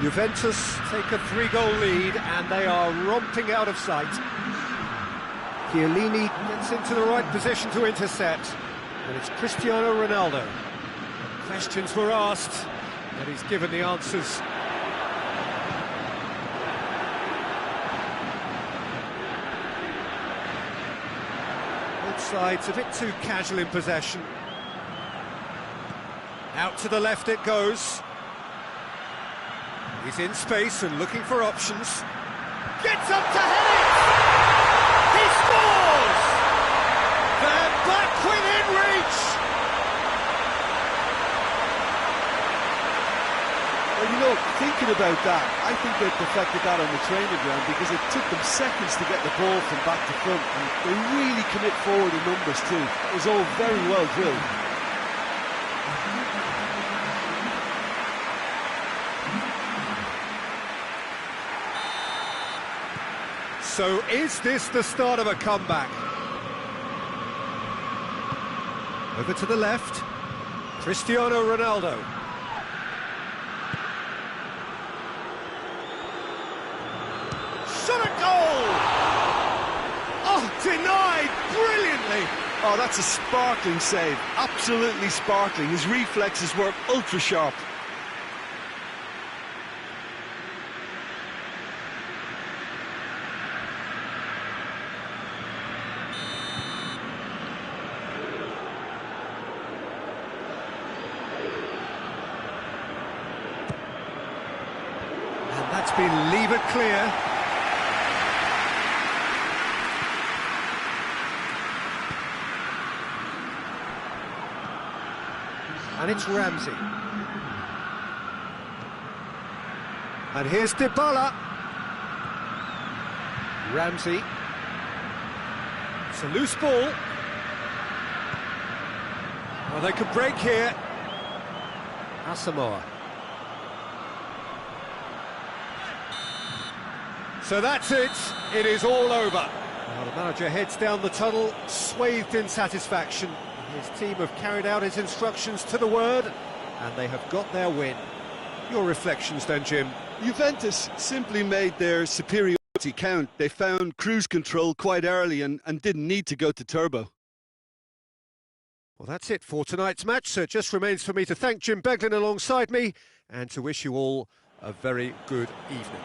Juventus take a 3-goal lead, and they are romping out of sight. Chiellini gets into the right position to intercept, and it's Cristiano Ronaldo. Questions were asked, and he's given the answers. Both sides a bit too casual in possession. Out to the left it goes. He's in space and looking for options. Gets up to head it! He scores! They're back within reach! Well, you know, thinking about that, I think they perfected that on the training ground because it took them seconds to get the ball from back to front, and they really commit forward in numbers too. It was all very well drilled. So is this the start of a comeback? Over to the left, Cristiano Ronaldo. Shot a goal! Oh, denied brilliantly! Oh, that's a sparkling save. Absolutely sparkling. His reflexes were ultra-sharp. That's been levered clear. And it's Ramsey. And here's Dybala. Ramsey. It's a loose ball. Well, they could break here. Asamoah. So that's it. It is all over. Well, the manager heads down the tunnel, swathed in satisfaction. His team have carried out his instructions to the word, and they have got their win. Your reflections then, Jim? Juventus simply made their superiority count. They found cruise control quite early and didn't need to go to turbo. Well, that's it for tonight's match, so it just remains for me to thank Jim Beglin alongside me and to wish you all a very good evening.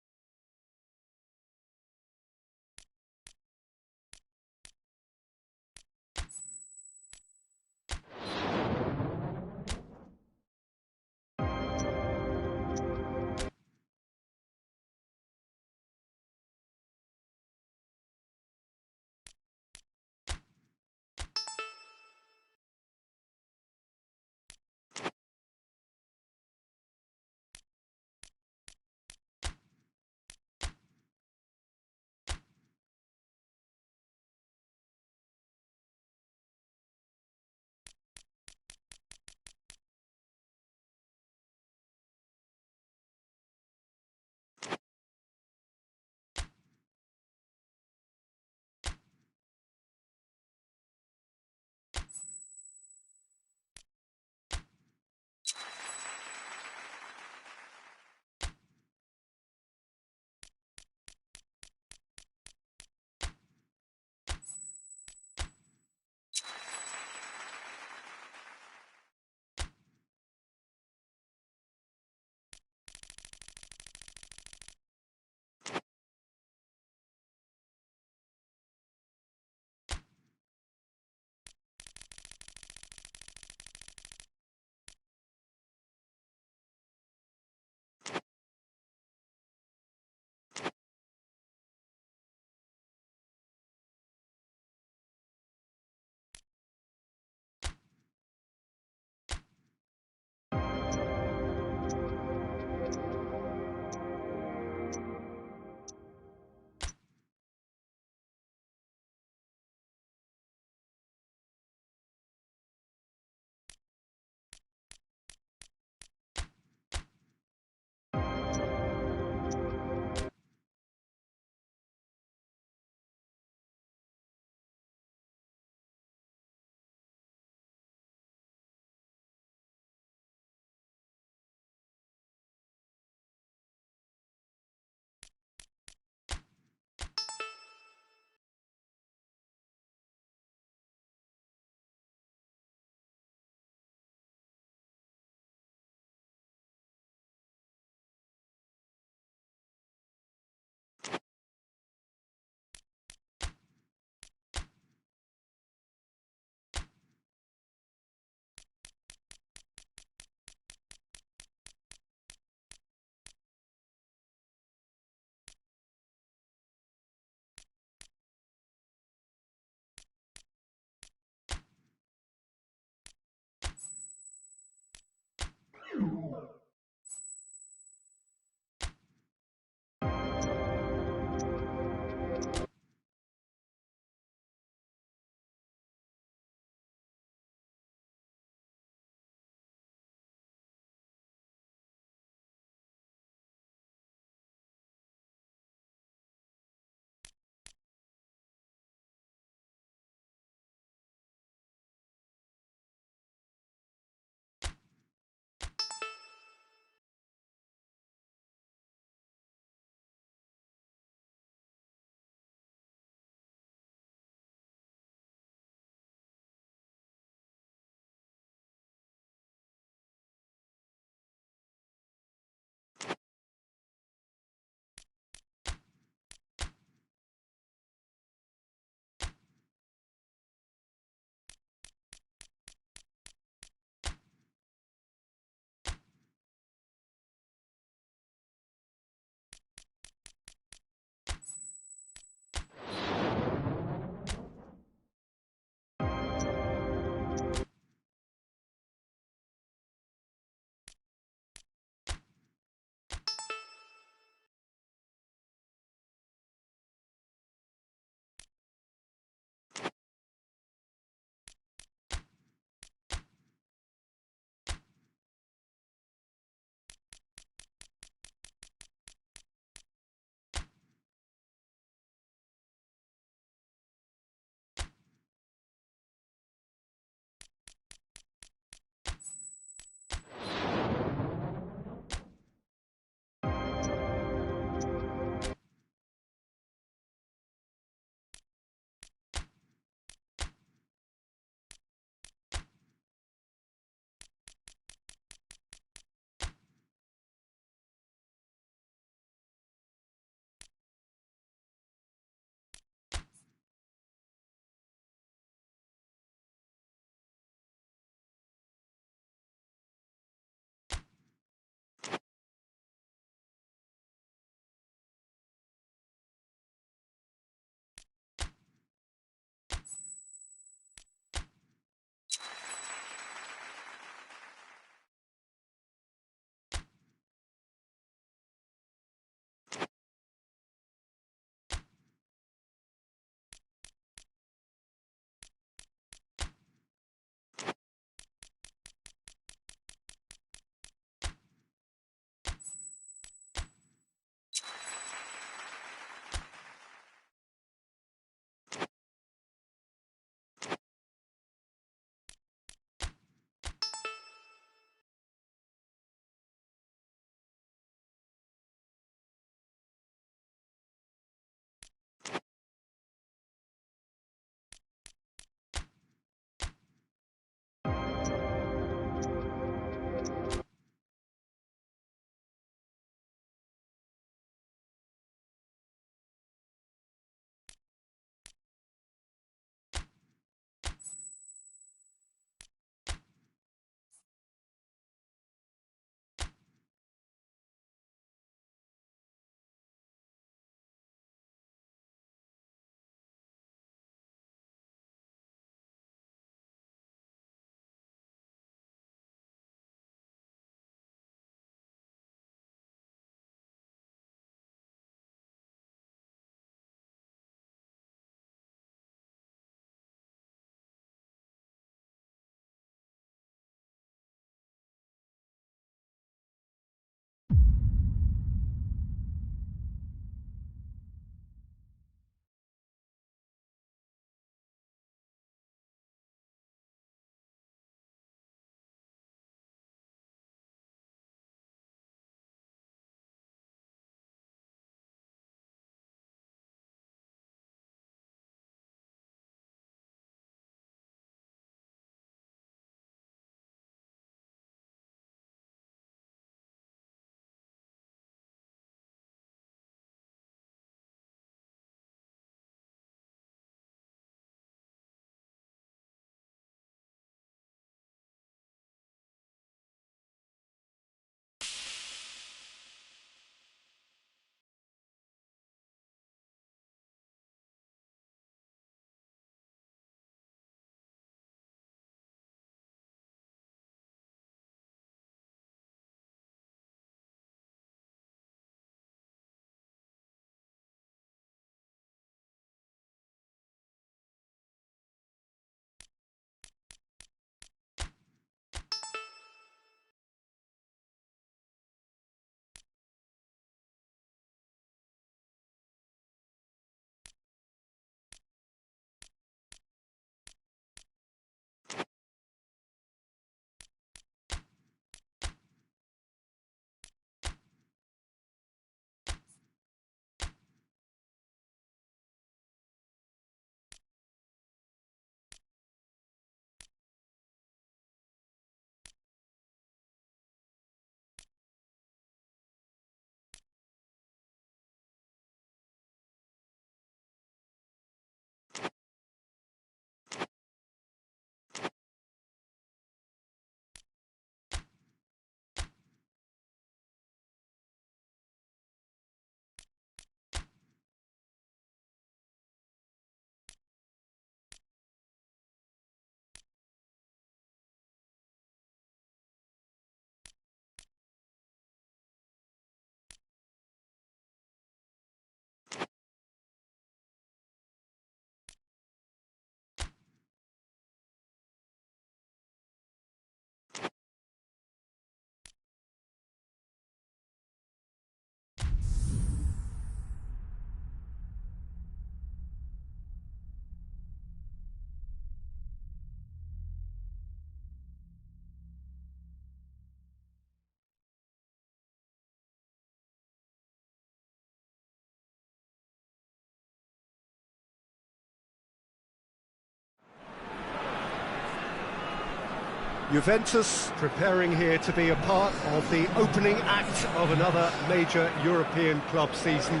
Juventus preparing here to be a part of the opening act of another major European club season.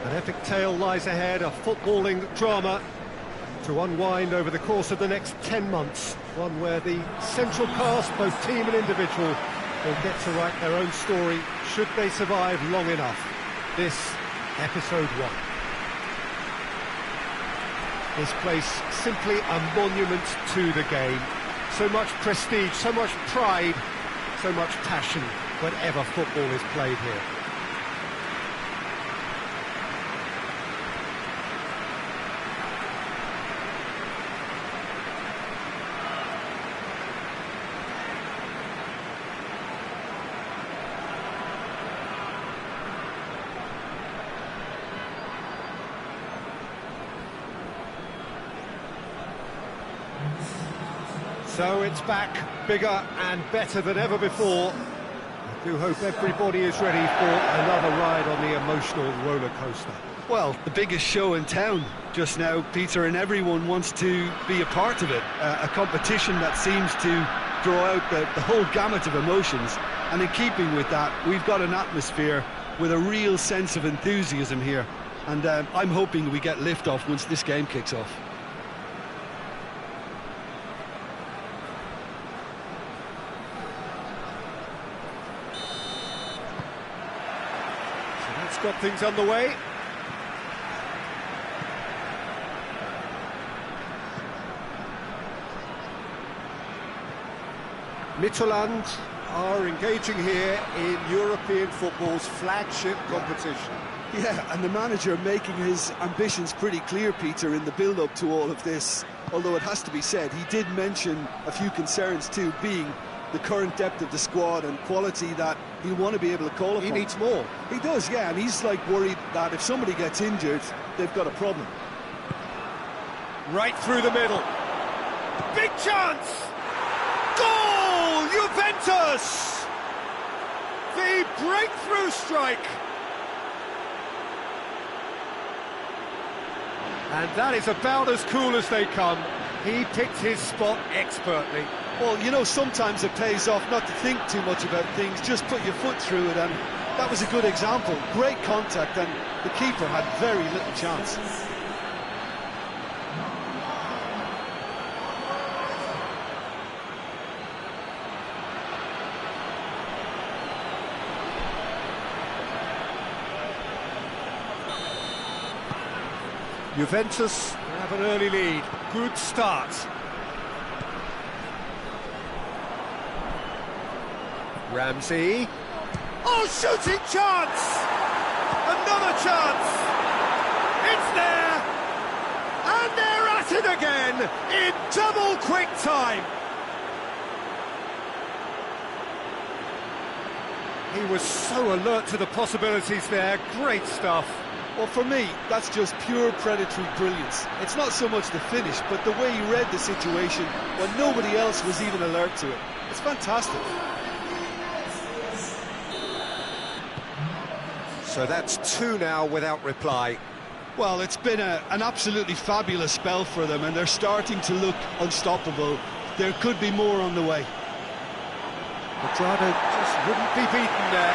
An epic tale lies ahead, a footballing drama to unwind over the course of the next 10 months. One where the central cast, both team and individual, will get to write their own story, should they survive long enough. This, episode 1. This place, simply a monument to the game. So much prestige, so much pride, so much passion whenever football is played here. So it's back, bigger and better than ever before. I do hope everybody is ready for another ride on the emotional roller coaster. Well, the biggest show in town just now, Peter, and everyone wants to be a part of it. A competition that seems to draw out the whole gamut of emotions. And in keeping with that, we've got an atmosphere with a real sense of enthusiasm here. And I'm hoping we get lift-off once this game kicks off. Got things underway. Midtjylland are engaging here in European football's flagship competition. Yeah, and the manager making his ambitions pretty clear, Peter, in the build-up to all of this. Although it has to be said, he did mention a few concerns too, being the current depth of the squad and quality that he'll want to be able to call upon. He needs more. He does, yeah, and he's like worried that if somebody gets injured, they've got a problem. Right through the middle. Big chance! Goal! Juventus! The breakthrough strike! And that is about as cool as they come. He picked his spot expertly. Well, you know, sometimes it pays off not to think too much about things, just put your foot through it, and that was a good example. Great contact, and the keeper had very little chance. Juventus have an early lead. Good start. Ramsey. Oh, shooting chance! Another chance! It's there! And they're at it again in double quick time! He was so alert to the possibilities there. Great stuff. Well, for me, that's just pure predatory brilliance. It's not so much the finish, but the way he read the situation when nobody else was even alert to it. It's fantastic. So that's 2 now without reply. Well, it's been an absolutely fabulous spell for them, and they're starting to look unstoppable. There could be more on the way. Quadrado just wouldn't be beaten there.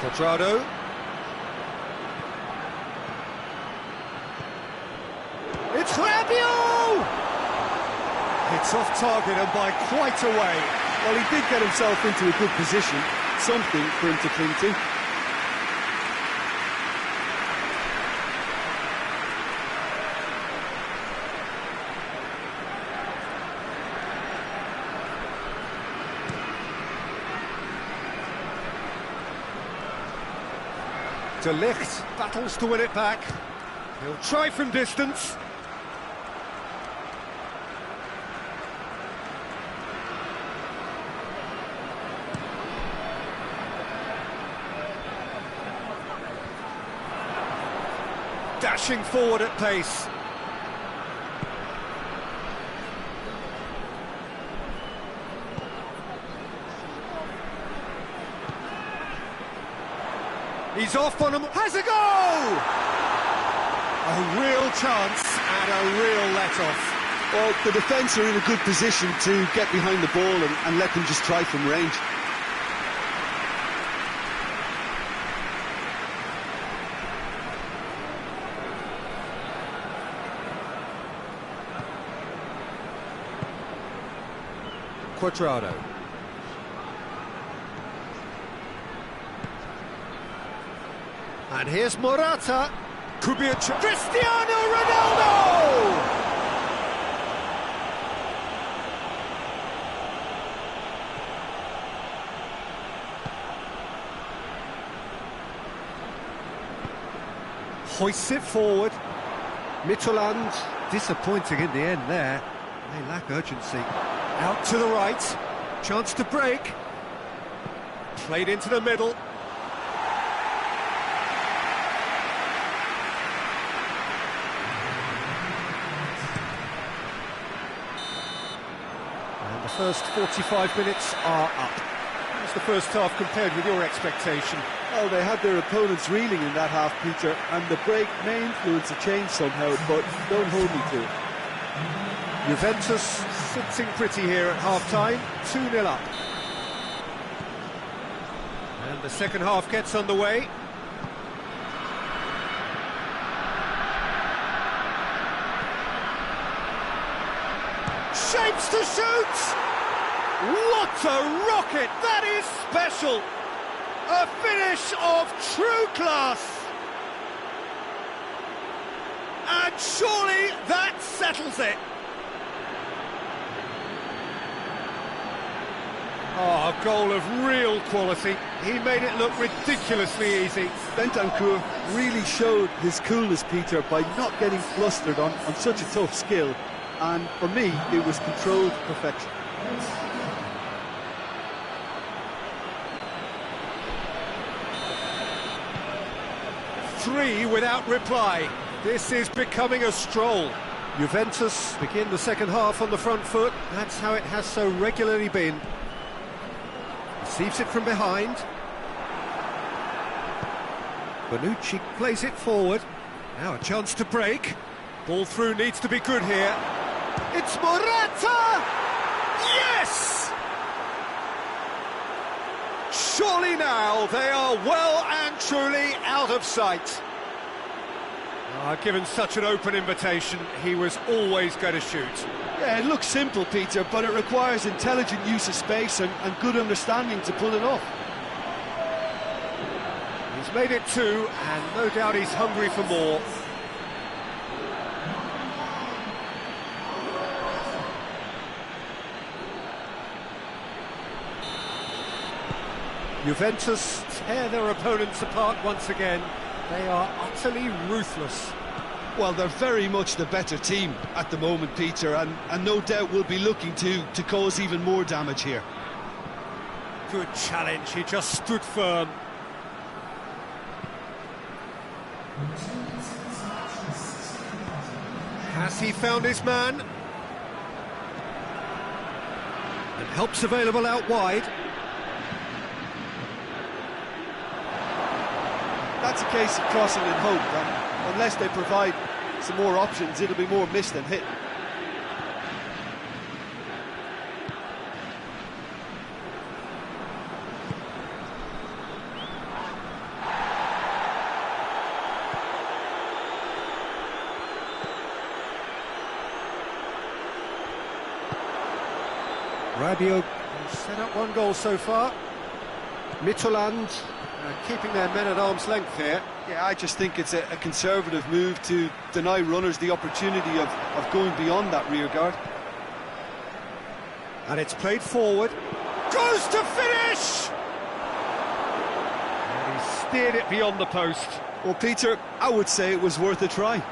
Quadrado. It's Rabiot! It's off target and by quite a way. Well, he did get himself into a good position, something for him to cling to. De Ligt battles to win it back. He'll try from distance. Dashing forward at pace. He's off on him. Has a goal! A real chance and a real let-off. Well, the defence are in a good position to get behind the ball and let them just try from range. Cuadrado. And here's Morata. Could be a Cristiano Ronaldo! Hoists it forward. Midtjylland disappointing in the end there. They lack urgency. Out to the right. Chance to break. Played into the middle. And the first 45 minutes are up. How's the first half compared with your expectation? Well, they had their opponents reeling in that half, Peter, and the break may influence a change somehow, but don't hold me to it. Juventus sitting pretty here at half-time, 2-0 up. And the second half gets underway. Shapes to shoot! What a rocket! That is special! A finish of true class! And surely that settles it! Oh, a goal of real quality. He made it look ridiculously easy. Bentancur really showed his coolness, Peter, by not getting flustered on such a tough skill. And for me, it was controlled perfection. Three without reply. This is becoming a stroll. Juventus begin the second half on the front foot. That's how it has so regularly been. Receives it from behind. Bonucci plays it forward. Now a chance to break. Ball through needs to be good here. It's Morata! Yes! Surely now they are well and truly out of sight. Given such an open invitation, he was always going to shoot. Yeah, it looks simple, Peter, but it requires intelligent use of space and good understanding to pull it off. He's made it two, and no doubt he's hungry for more. Juventus tear their opponents apart once again. They are utterly ruthless. Well, they're very much the better team at the moment, Peter, and no doubt will be looking to cause even more damage here. Good challenge, he just stood firm. Has he found his man? And help's available out wide. That's a case of crossing in hope, and unless they provide some more options, it'll be more miss than hit. Rabiot set up one goal so far. Midtjylland keeping their men at arm's length here. Yeah, I just think it's a conservative move to deny runners the opportunity of going beyond that rear guard. And it's played forward. Goes to finish! And he steered it beyond the post. Well, Peter, I would say it was worth a try.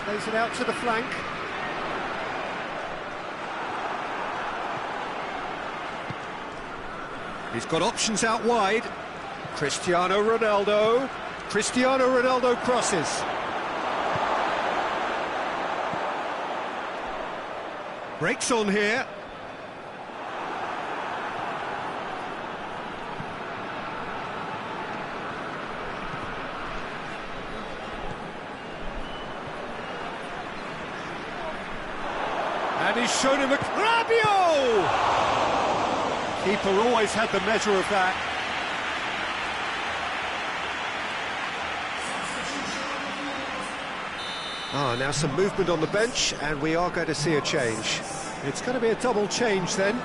Plays it out to the flank. He's got options out wide. Cristiano Ronaldo. Cristiano Ronaldo crosses. Breaks on here. And he's shown him a Rabiot! Keeper always had the measure of that. Now some movement on the bench, and we are going to see a change. It's going to be a double change then.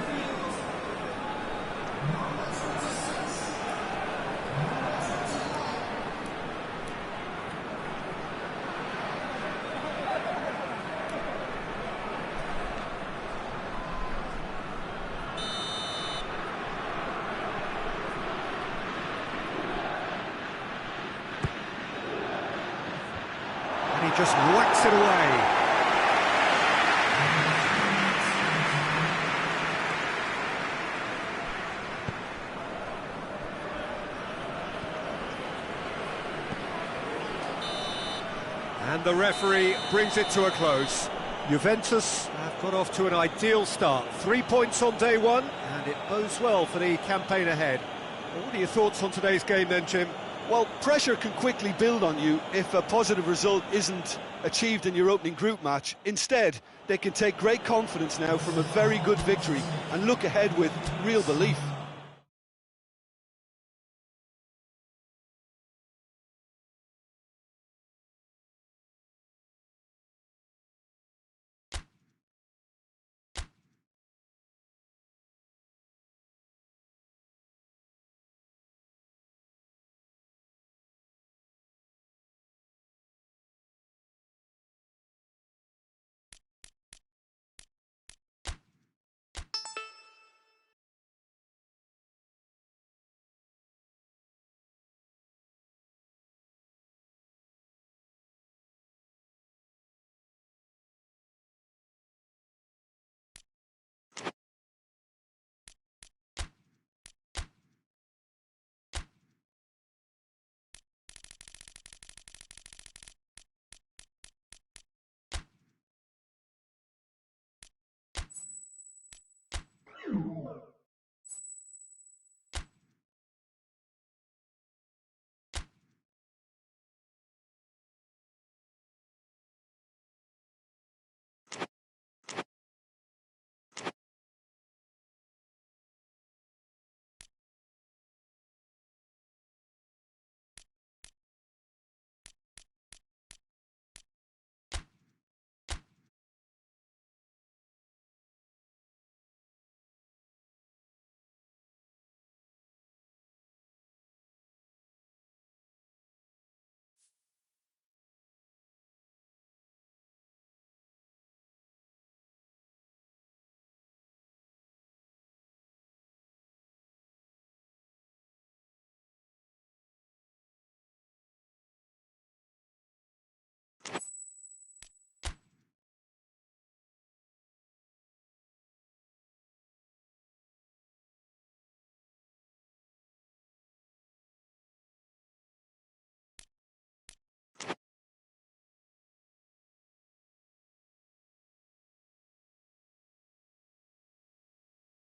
He just whacks it away. And the referee brings it to a close. Juventus have got off to an ideal start. 3 points on day one, and it bodes well for the campaign ahead. Well, what are your thoughts on today's game then, Jim? Well, pressure can quickly build on you if a positive result isn't achieved in your opening group match. Instead, they can take great confidence now from a very good victory and look ahead with real belief.